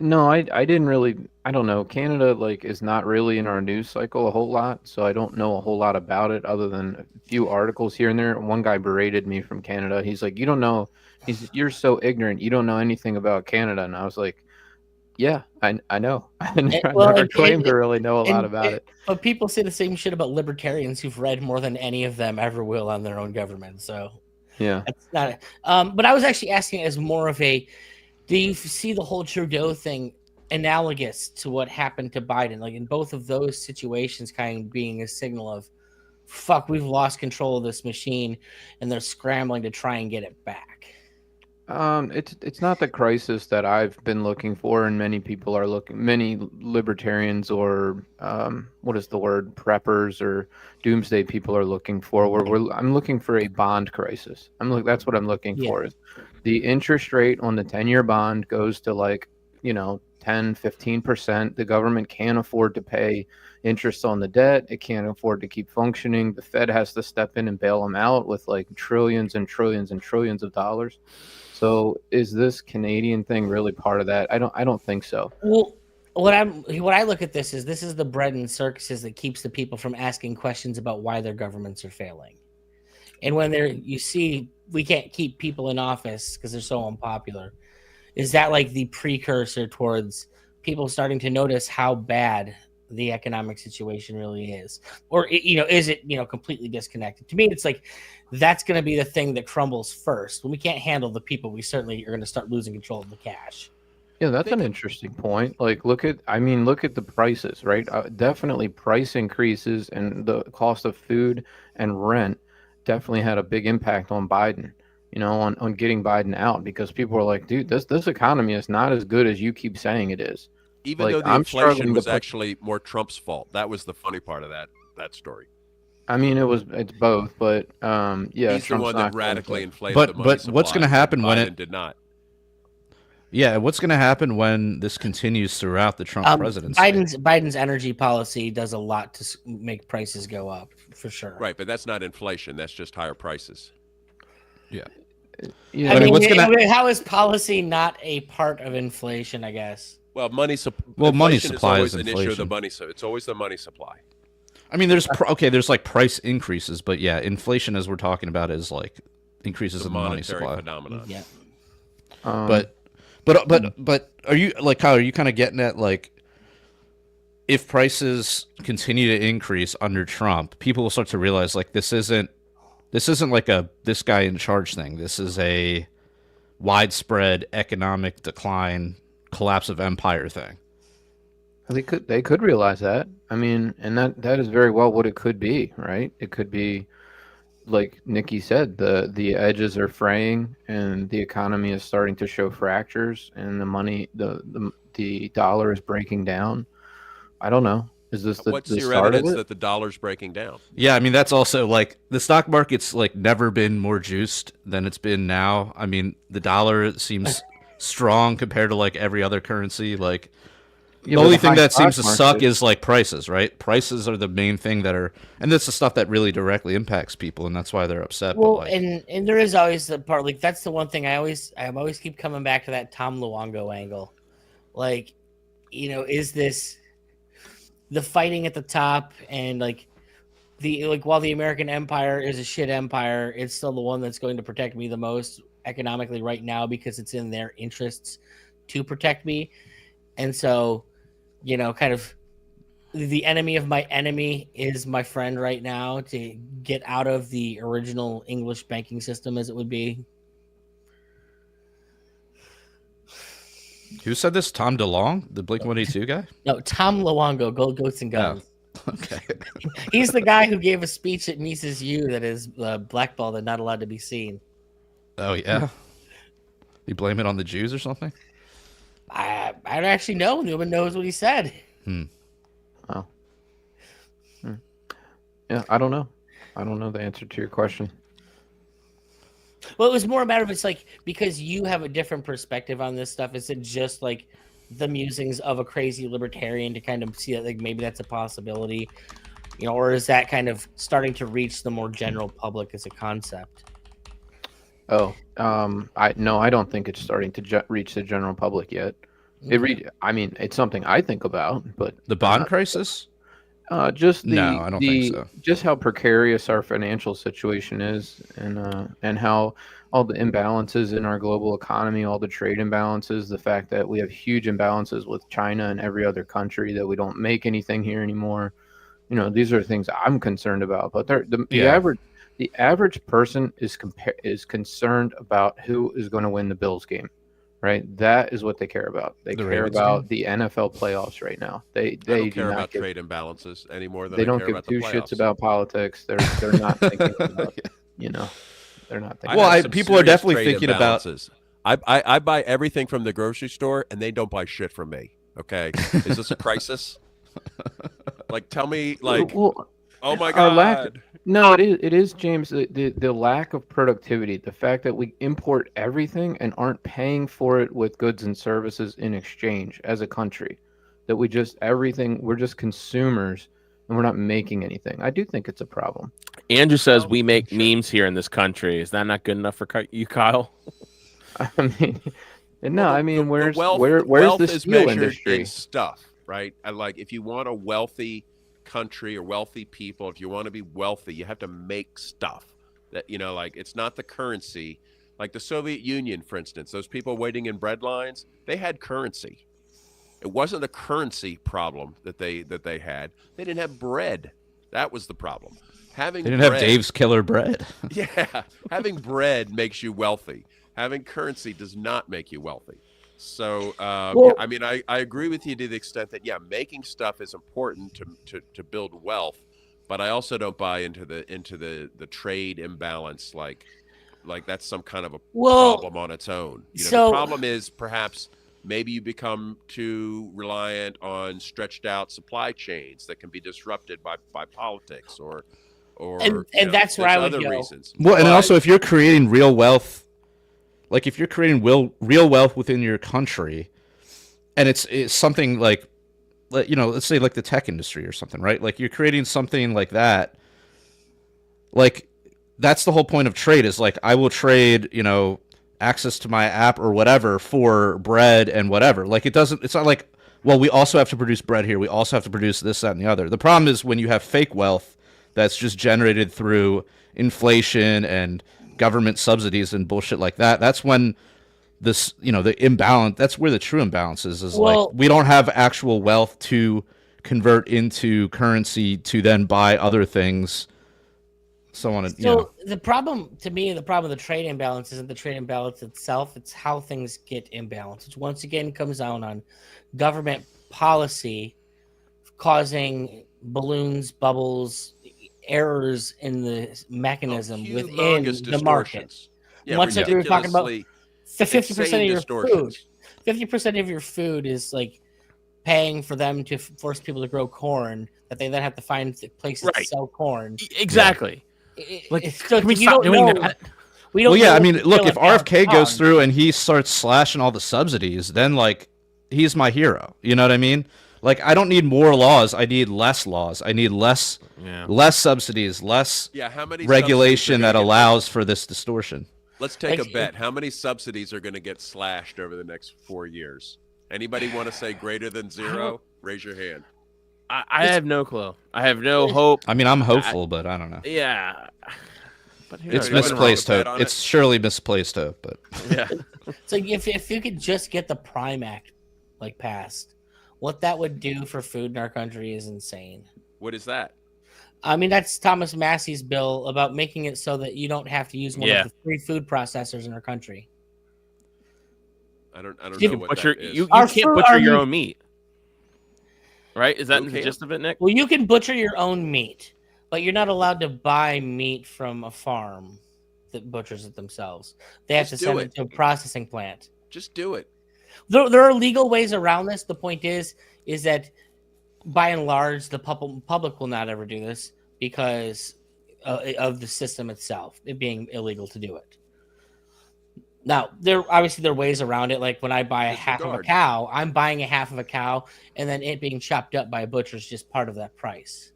No, I didn't really. I don't know. Canada is not really in our news cycle a whole lot, so I don't know a whole lot about it other than a few articles here and there. One guy berated me from Canada. He's like, "You don't know. You're so ignorant. You don't know anything about Canada." And I was like, "Yeah, I know. I never claimed to really know a lot about it." But people say the same shit about libertarians who've read more than any of them ever will on their own government. So yeah, that's not. But I was actually asking as more of a. Do you see the whole Trudeau thing analogous to what happened to Biden? Like in both of those situations, kind of being a signal of, fuck, we've lost control of this machine, and they're scrambling to try and get it back. It's not the crisis that I've been looking for, and many people are looking. Many libertarians or what is the word, preppers or doomsday people are looking for. I'm looking for a bond crisis. That's what I'm looking for. Is the interest rate on the 10-year bond goes to 10-15%. The government can't afford to pay interest on the debt. It can't afford to keep functioning. The Fed has to step in and bail them out with trillions and trillions and trillions of dollars. So is this Canadian thing really part of that? I don't think so. Well, what I look at this is the bread and circuses that keeps the people from asking questions about why their governments are failing. And when you see we can't keep people in office because they're so unpopular, is that the precursor towards people starting to notice how bad the economic situation really is? Or is it completely disconnected? To me, it's that's going to be the thing that crumbles first. When we can't handle the people, we certainly are going to start losing control of the cash. Yeah, that's an interesting point. Look at the prices, right? Definitely price increases and the cost of food and rent definitely had a big impact on Biden, on getting Biden out, because people were like, dude, this economy is not as good as you keep saying it is. Even though the inflation was actually more Trump's fault. That was the funny part of that story. I mean, it's both, but yeah, he's the one that radically inflated the money but supply, what's going to happen when it did not? Yeah, what's going to happen when this continues throughout the Trump presidency? Biden's energy policy does a lot to make prices go up, for sure. Right, but that's not inflation. That's just higher prices. Yeah. Yeah. How is policy not a part of inflation, I guess? Well, money supply is always an issue of the money. So it's always the money supply. I mean, there's price increases, but yeah, inflation, as we're talking about, is increases in the money supply phenomenon. Yeah. But are you Kyle? Are you kind of getting at if prices continue to increase under Trump, people will start to realize this isn't this guy in charge thing. This is a widespread economic decline, collapse of empire thing. They could realize that. I mean, and that is very well what it could be, right? It could be, like Nikki said, the edges are fraying and the economy is starting to show fractures, and the dollar is breaking down. I don't know. Is this what's your evidence that the dollar's breaking down? Yeah, I mean, that's also the stock market's never been more juiced than it's been now. I mean, the dollar seems strong compared to every other currency. The only thing that seems to suck is prices, right? Prices are the main thing and that's the stuff that really directly impacts people, and that's why they're upset. Well, and there is always the part that's the one thing I always keep coming back to, that Tom Luongo angle. Is this the fighting at the top, and while the American empire is a shit empire, it's still the one that's going to protect me the most economically right now because it's in their interests to protect me. And so, kind of the enemy of my enemy is my friend right now, to get out of the original English banking system, as it would be. Who said this? Tom DeLonge, the Blink-182 guy? No, Tom Luongo, Gold Goats and Guns. Oh, okay. He's the guy who gave a speech at Mises U that is blackballed and not allowed to be seen. Oh, yeah? You blame it on the Jews or something? I don't actually know. No one knows what he said. Oh. Yeah, I don't know. I don't know the answer to your question. Well, it was more a matter of, it's because you have a different perspective on this stuff. Is it just the musings of a crazy libertarian to kind of see that maybe that's a possibility, or is that kind of starting to reach the more general public as a concept? Oh, I don't think it's starting to reach the general public yet. I mean, it's something I think about, but The bond crisis? Just No, I don't think so. just how precarious our financial situation is, and how all the imbalances in our global economy, all the trade imbalances, the fact that we have huge imbalances with China and every other country, that we don't make anything here anymore. These are things I'm concerned about. But the average person is concerned about who is going to win the Bills game. Right, that is what they care about. They care about the NFL playoffs right now. They don't care about trade imbalances any more than they don't care give about two the playoffs. shits about politics. They're not thinking about they're not thinking. Well, people are definitely thinking about. I buy everything from the grocery store, and they don't buy shit from me. Okay, is this a crisis? Like, tell me, like, oh my god. No, it is, James. The lack of productivity, the fact that we import everything and aren't paying for it with goods and services in exchange as a country, that we're just consumers and we're not making anything. I do think it's a problem. Andrew says we make memes here in this country. Is that not good enough for you, Kyle? I mean, no, I mean, where's wealth the is steel measured industry? in stuff, right? Like, if you want a wealthy country or wealthy people, if you want to be wealthy, you have to make stuff that, like, it's not the currency. Like the Soviet Union, for instance, those people waiting in bread lines, they had currency. It wasn't a currency problem that they had. They didn't have bread. That was the problem. They didn't have Dave's Killer Bread. Yeah, having bread makes you wealthy. Having currency does not make you wealthy. So, I mean, I agree with you to the extent that, making stuff is important to build wealth, but I also don't buy into the trade imbalance, like that's some kind of a problem on its own. The problem is perhaps maybe you become too reliant on stretched out supply chains that can be disrupted by politics or that's where I would other go. reasons. Well, and also if you're creating real wealth. Like, if you're creating real wealth within your country, and it's something like, let's say like the tech industry or something, right? Like, you're creating something like that. Like, that's the whole point of trade, is like, I will trade, access to my app or whatever for bread and whatever. Like, it's not like, well, we also have to produce bread here. We also have to produce this, that, and the other. The problem is when you have fake wealth that's just generated through inflation and government subsidies and bullshit like that. That's when this, the imbalance, that's where the true imbalance is like, we don't have actual wealth to convert into currency to then buy other things. So on. The problem, to me, the problem with the trade imbalance isn't the trade imbalance itself. It's how things get imbalanced, which once again comes down on government policy causing balloons, bubbles, errors in the mechanism within the market. Yeah, once again, we're talking about 50% of your distortions. food. 50% of your food is like paying for them to force people to grow corn that they then have to find places to sell corn. Exactly. Can we stop doing that? I mean, look, if RFK goes through and he starts slashing all the subsidies, then like he's my hero. You know what I mean? Like, I don't need more laws. I need less laws. I need less subsidies, less regulation that allows for this distortion. Let's take a bet. How many subsidies are going to get slashed over the next 4 years? Anybody want to say greater than zero? Raise your hand. I have no clue. I have no hope. I mean, I'm hopeful, but I don't know. Yeah. But it's misplaced hope. It's surely misplaced hope, but yeah. So if you could just get the Prime Act passed, what that would do for food in our country is insane. What is that? I mean, that's Thomas Massey's bill about making it so that you don't have to use one of the 3 food processors in our country. I don't know what that is. You can't butcher your own meat. Right? Is that the gist of it, Nick? Well, you can butcher your own meat, but you're not allowed to buy meat from a farm that butchers it themselves. They have to send it to a processing plant. Just do it. There are legal ways around this. The point is that by and large, the public will not ever do this because of the system itself, it being illegal to do it. Now, there are ways around it. Like when I buy a half of a cow, I'm buying a half of a cow, and then it being chopped up by a butcher is just part of that price.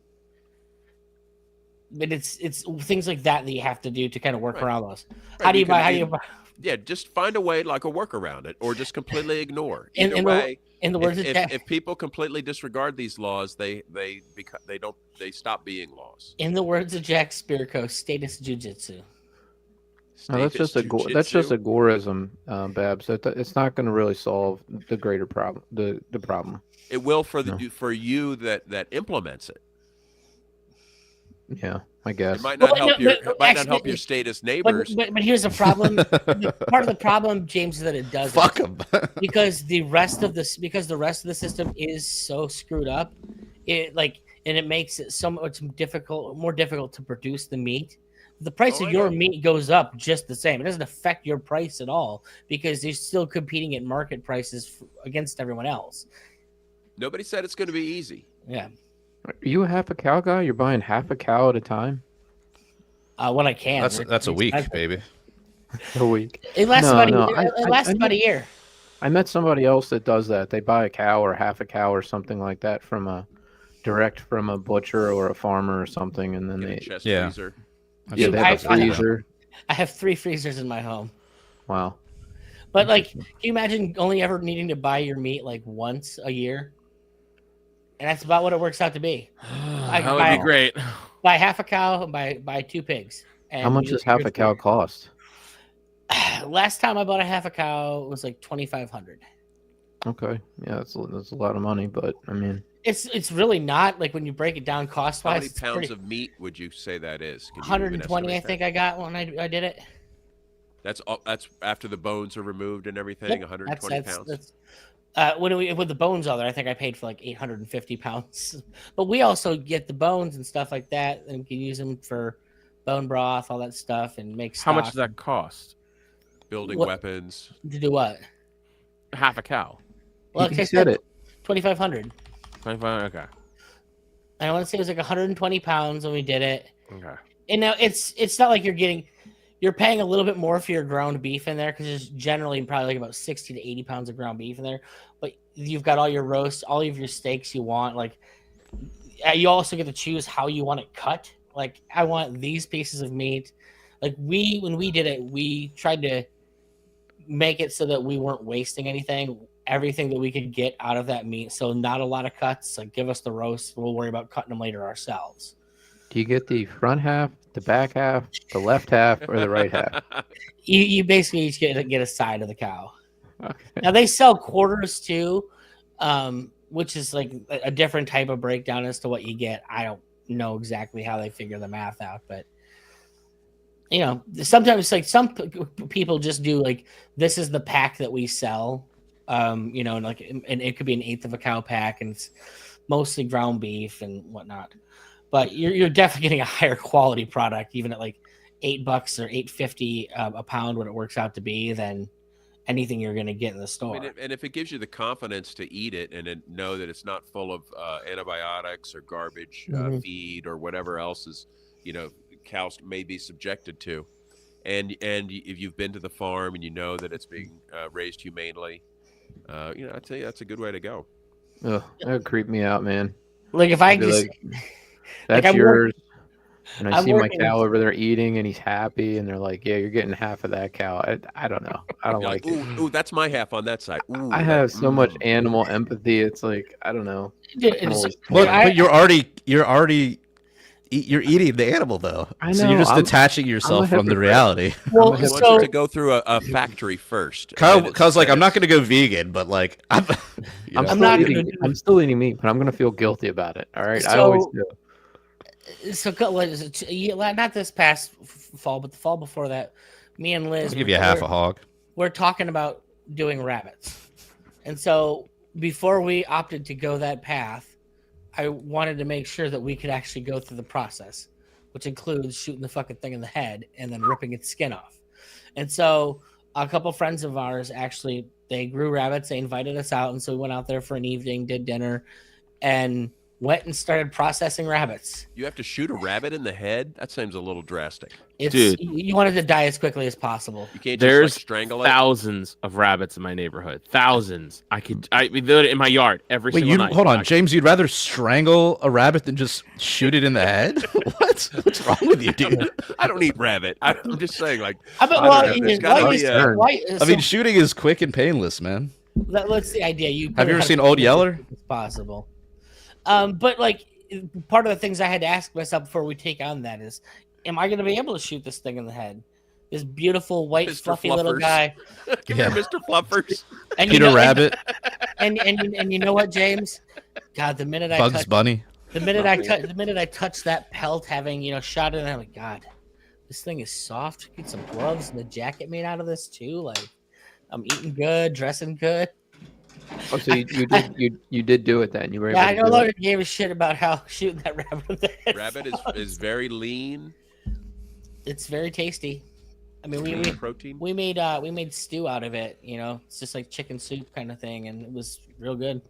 but it's things like that you have to do to kind of work Right. around those. Right, How do you can- buy? How do you buy? Yeah, just find a way, like a work around it, or just completely ignore. Either In way, the words of Jack, if people completely disregard these laws, they stop being laws. in the words of Jack Spirko, status jujitsu. No, that's just that's just a gorism, Babs. It's not going to really solve the greater problem. The problem. It will for you that implements it. Yeah, I guess. It might not help not help your status neighbors. But here's the problem. Part of the problem, James, is that it doesn't. Fuck them. because the rest of the system is so screwed up. And it makes it so much more difficult to produce the meat. The price of your meat goes up just the same. It doesn't affect your price at all because you're still competing at market prices against everyone else. Nobody said it's going to be easy. Yeah. Are you a half a cow guy? You're buying half a cow at a time? When I can. That's a week, baby. A week. It lasts about a year. I met somebody else that does that. They buy a cow or half a cow or something like that direct from a butcher or a farmer or something, and then freezer. Yeah, they have a freezer. I have 3 freezers in my home. Wow. But can you imagine only ever needing to buy your meat once a year? And that's about what it works out to be. That would be great. Buy half a cow and buy 2 pigs. And how much does half a cow cost? Last time I bought a half a cow, it was like $2,500. Okay, yeah, that's a lot of money, but I mean, it's really not when you break it down cost wise. How many pounds of meat would you say that is? 120, I think I got when I did it. That's after the bones are removed and everything. 120 pounds. With the bones on there, I think I paid for 850 pounds. But we also get the bones and stuff like that, and we can use them for bone broth, all that stuff, and make stock. How much does that cost? Building weapons. To do what? Half a cow. Well, he said it. 2,500. 25. Okay. I want to say it was 120 pounds when we did it. Okay. And now it's not like you're paying a little bit more for your ground beef in there because there's generally probably about 60 to 80 pounds of ground beef in there. But you've got all your roasts, all of your steaks you want. You also get to choose how you want it cut. I want these pieces of meat. When we did it, we tried to make it so that we weren't wasting everything that we could get out of that meat. So not a lot of cuts. Give us the roast. We'll worry about cutting them later ourselves. Do you get the front half, the back half, the left half, or the right half? You basically each get a side of the cow. Okay. Now they sell quarters too, which is a different type of breakdown as to what you get. I don't know exactly how they figure the math out, but sometimes some people just do this is the pack that we sell, and it could be 1/8 of a cow pack, and it's mostly ground beef and whatnot. But you're definitely getting a higher quality product, even at $8 or $8.50 a pound, what it works out to be, than anything you're going to get in the store. And if it gives you the confidence to eat it and know that it's not full of antibiotics or garbage feed or whatever else is, cows may be subjected to, and if you've been to the farm and you know that it's being raised humanely, I'd say that's a good way to go. Ugh, that would creep me out, man. If I just that's yours. And I see my cow over there eating, and he's happy, and they're like, "Yeah, you're getting half of that cow." I don't know. I don't like it. Ooh, that's my half on that side. Ooh, I have so much animal empathy. It's I don't know. But you're eating the animal though. I know. So you're just detaching yourself from the reality. Well, I want you to go through a factory first. Because I'm not going to go vegan, but I'm still eating meat, but I'm going to feel guilty about it. All right, I always do. So not this past fall, but the fall before that, me and Liz. I'll give you half a hog. We're talking about doing rabbits, and so before we opted to go that path, I wanted to make sure that we could actually go through the process, which includes shooting the fucking thing in the head and then ripping its skin off. And so a couple friends of ours they grew rabbits. They invited us out, and so we went out there for an evening, did dinner, and went and started processing rabbits. You have to shoot a rabbit in the head? That seems a little drastic. Dude. You wanted to die as quickly as possible. You can't There's just strangle it? thousands of rabbits in my neighborhood. Thousands. I in my yard every Wait, single night. hold on, James. You'd rather strangle a rabbit than just shoot it in the head? What's wrong with you, dude? I don't eat rabbit. I'm just saying, like, I mean, shooting is quick and painless, man. That's the idea. Have you ever seen Old Yeller? It's possible. But like, part of the things I had to ask myself before we take on that is, am I going to be able to shoot this thing in the head? This beautiful white Mr. fluffy Fluffers. little guy. Give me Mr. Fluffers. And Peter Rabbit. And you know what, James? God, the minute Bunny. the minute I touch that pelt, having shot it, I'm like, God, this thing is soft. Get some gloves and a jacket made out of this too. Like, I'm eating good, dressing good. Oh, so you did do it then? You were able Yeah, I to no do longer it. gave a shit about how shooting that rabbit in the head. Rabbit is very lean. It's very tasty. I mean, protein. we made stew out of it. It's just like chicken soup kind of thing, and it was real good.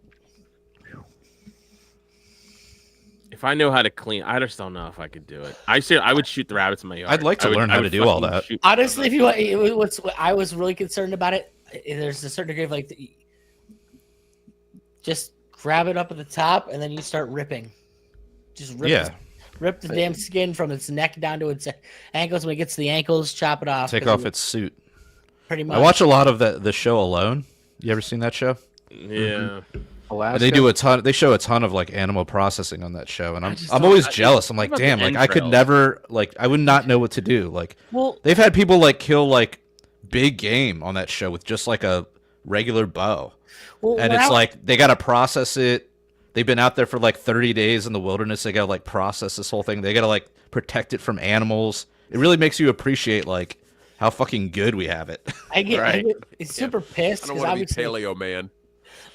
If I know how to clean, I just don't know if I could do it. I would shoot the rabbits in my yard. I'd like to learn how to do all that. Honestly, if you want, I was really concerned about it. There's a certain degree of like, just grab it up at the top, and then you start ripping. Just rip the damn skin from its neck down to its ankles. When it gets to the ankles, chop it off. Take off its suit. Pretty much. I watch a lot of the show Alone. You ever seen that show? Yeah. Alaska? They do a ton. They show a ton of like animal processing on that show, and I'm always jealous. I'm like, damn, like I could never, like I would not know what to do. Like, they've had people like kill like big game on that show with just like a regular bow, and it's like they got to process it. They've been out there for like 30 days in the wilderness. They got to like process this whole thing. They got to like protect it from animals. It really makes you appreciate like how fucking good we have it. I get it's super pissed. I don't want to be paleo man.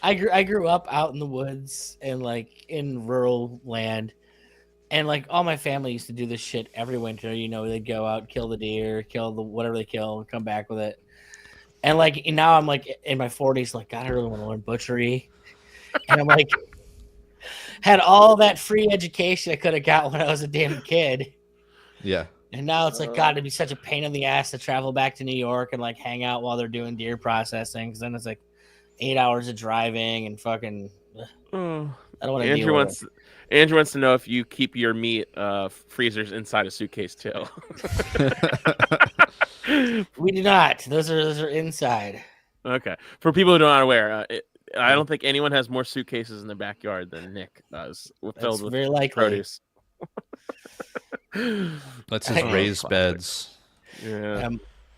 I grew up out in the woods and like in rural land, and like all my family used to do this shit every winter. They'd go out, kill the deer, kill the whatever they kill, and come back with it. And like now I'm like in my 40s, like God, I really want to learn butchery, and I'm like had all that free education I could have got when I was a damn kid. Yeah. And now it's like, God, it'd be such a pain in the ass to travel back to New York and like hang out while they're doing deer processing. Because then it's like 8 hours of driving and fucking. I don't want to. Andrew wants to know if you keep your meat freezers inside a suitcase too. We do not. Those are inside. Okay. For people who are not aware, I don't think anyone has more suitcases in their backyard than Nick does, filled with very likely. produce. That's his raised beds. Yeah.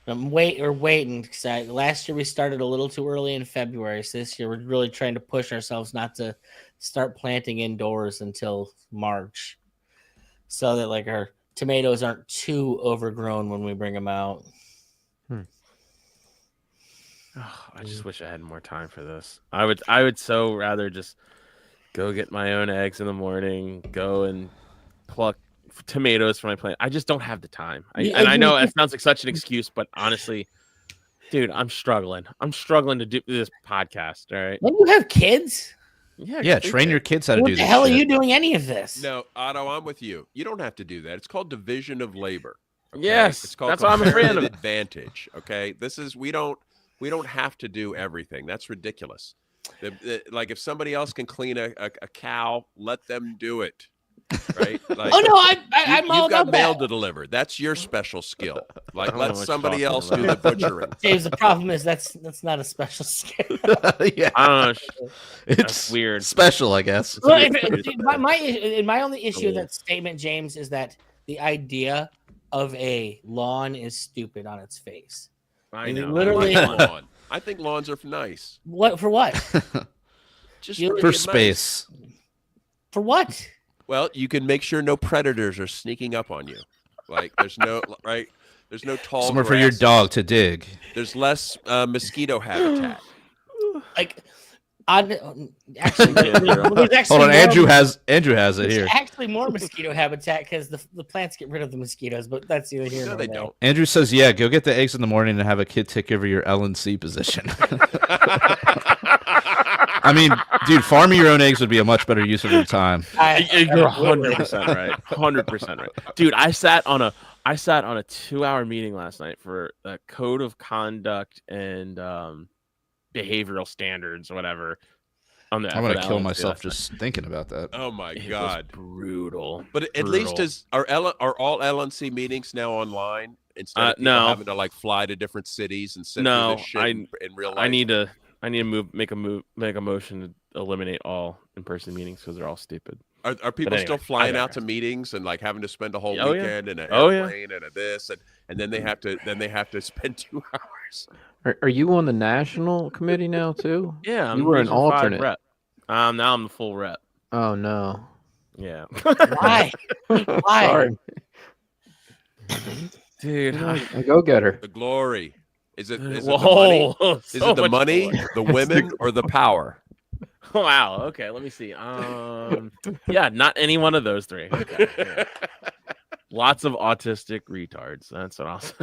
We're waiting because last year we started a little too early in February. So this year we're really trying to push ourselves not to start planting indoors until March, so that like our tomatoes aren't too overgrown when we bring them out. Oh, I just wish I had more time for this. I would so rather just go get my own eggs in the morning, go and pluck tomatoes from my plant. I just don't have the time. I know it sounds like such an excuse, but honestly, dude, I'm struggling. I'm struggling to do this podcast. All right. When you have kids, yeah, train your kids how to do this. What the hell shit. are you doing any of this? No, Otto, I'm with you. You don't have to do that. It's called division of labor. Okay? Yes, it's called that's what I'm a fan of. Advantage. Okay, this is we don't have to do everything. That's ridiculous. Like if somebody else can clean a cow, let them do it. Right? Like, oh no, I'm all you've got about mail that. to deliver. That's your special skill. Like don't know let what somebody you're else talking do the butchering. James, the problem is that's not a special skill. Yeah, I don't know. it's That's weird. special, I guess. Well, my only issue with that statement, James, is that the idea of a lawn is stupid on its face. I know. Literally, I like lawn. I think lawns are nice. what for? What? Just For space. For what? Well, you can make sure no predators are sneaking up on you. Like there's no There's no tall. Somewhere for your dog to dig. There's less mosquito habitat. Like, actually, hold on. Andrew has it here. Actually, more mosquito habitat because the plants get rid of the mosquitoes, but that's either here. No, nor they there. don't. Andrew says, "Yeah, go get the eggs in the morning and have a kid take over your LNC position." I mean, dude, farming your own eggs would be a much better use of your time. You're 100% right. 100% right, dude. I sat on a 2-hour meeting last night for a code of conduct and behavioral standards or whatever. I'm gonna kill myself just thinking about that. Oh my It God, was brutal. But at least are all LNC meetings now online instead of no. having to like fly to different cities and sit through this shit in real life? I need to make a motion to eliminate all in-person meetings because they're all stupid. Are people still flying out to meetings and like having to spend a whole weekend in an airplane and a this and then they have to spend 2 hours? Are you on the national committee now too? Yeah, you were an alternate. Rep. Now I'm the full rep. Oh no. Yeah. Why? Why? Sorry. Dude, I go get her. The glory. Is it the Whoa, money? Is it the money, the women, or the power? Wow. Okay, let me see. Yeah, not any one of those three. Okay, yeah. Lots of autistic retards. That's what I'll say.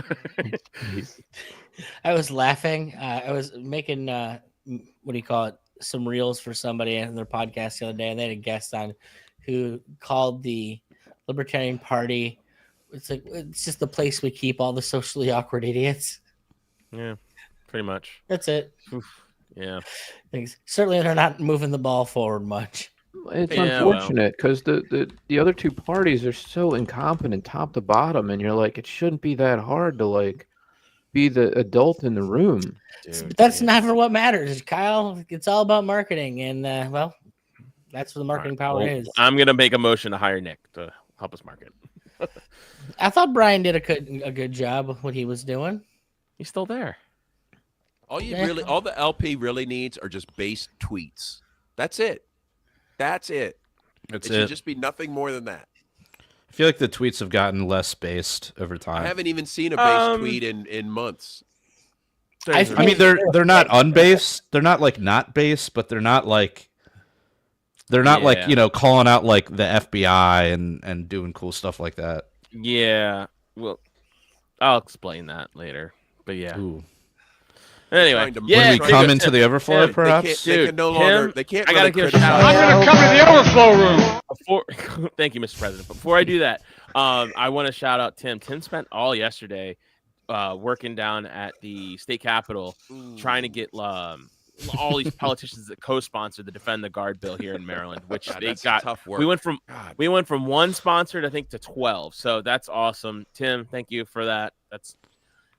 I was laughing. I was making what do you call it? Some reels for somebody in their podcast the other day, and they had a guest on who called the Libertarian Party. It's just the place we keep all the socially awkward idiots. Yeah, pretty much. That's it. Oof. Yeah. Certainly, they're not moving the ball forward much. It's unfortunate because the other two parties are so incompetent top to bottom, and you're like, it shouldn't be that hard to like be the adult in the room. Dude, that's never what matters, Kyle. It's all about marketing, and well, that's where the marketing power is. I'm gonna make a motion to hire Nick to help us market. I thought Brian did a good job of what he was doing. He's still there. All the LP really needs are just base tweets. That's it. It should just be nothing more than that. I feel like the tweets have gotten less based over time. I haven't even seen a base tweet in months. I mean, they're not unbased. They're not like not based, but they're not like calling out like the FBI and doing cool stuff like that. Yeah. Well, I'll explain that later. But yeah. Ooh. Anyway, when we come into the overflow, perhaps. They can no longer. They can't. I gotta give a shout out. I'm gonna come to the overflow room. Thank you, Mr. President. Before I do that, I want to shout out Tim. Tim spent all yesterday working down at the state capitol, trying to get all these politicians that co-sponsored the Defend the Guard bill here in Maryland, which they got. Tough work. We went from one sponsored, I think, to 12. So that's awesome, Tim. Thank you for that. That's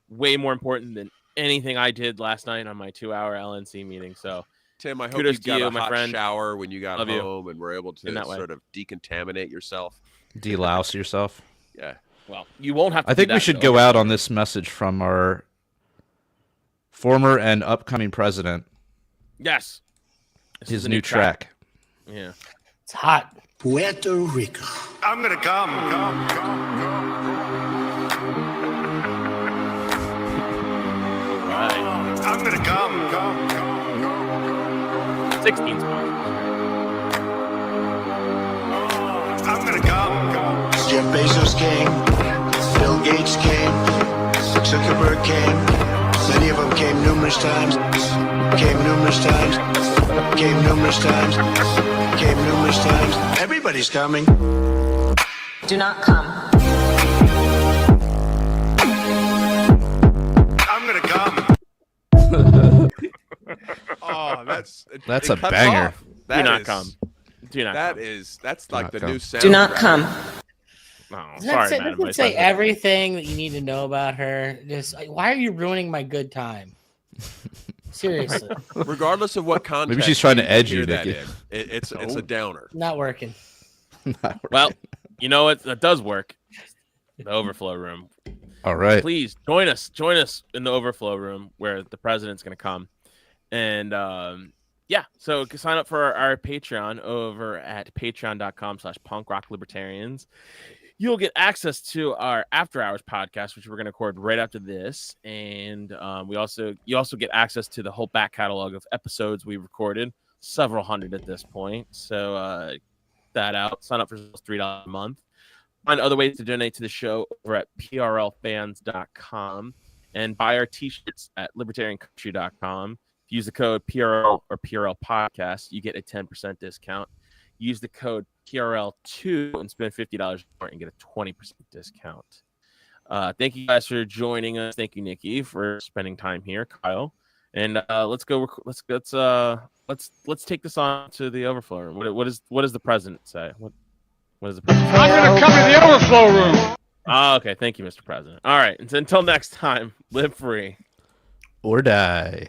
way more important than anything I did last night on my 2-hour LNC meeting. So, Tim, I hope kudos you got to a my hot friend. shower when you got Love home and were able to that way. sort of decontaminate yourself. Delouse yourself. Yeah. Well, you won't have to. I think we should go out on this message from our former and upcoming president. Yes. His new track. Yeah. It's hot. Puerto Rico. I'm gonna come. Right. I'm gonna come. 16 sponsors. I'm gonna come. Jeff Bezos came. Bill Gates came. Zuckerberg came. Many of them came numerous times. Everybody's coming. Do not come. I'm gonna come. Oh, that's a banger. Do not come. Do not. That's like the new sound. Do not come. Oh, sorry, madam. Doesn't say everything that you need to know about her. Just why are you ruining my good time? Seriously. Regardless of what context. Maybe she's trying to edge you, that Nikki. It's a downer. Not working. Well, you know what? That does work. The overflow room. All right. Please join us. Join us in the overflow room where the president's going to come. And yeah, so sign up for our Patreon over at patreon.com/punkrocklibertarians. You'll get access to our After Hours podcast, which we're going to record right after this. And you also get access to the whole back catalog of episodes we recorded, several hundred at this point. So that out. Sign up for $3 a month. Find other ways to donate to the show over at prlfans.com and buy our t-shirts at libertariancountry.com. If you use the code PRL or PRL Podcast, you get a 10% discount. Use the code PRL2 and spend $50 more and get a 20% discount. Thank you guys for joining us. Thank you, Nikki, for spending time here. Kyle, and let's take this on to the overflow room. What does the president say? What does the president say? I'm going to come in the overflow room. Oh, okay. Thank you, Mr. President. All right. Until next time, live free or die.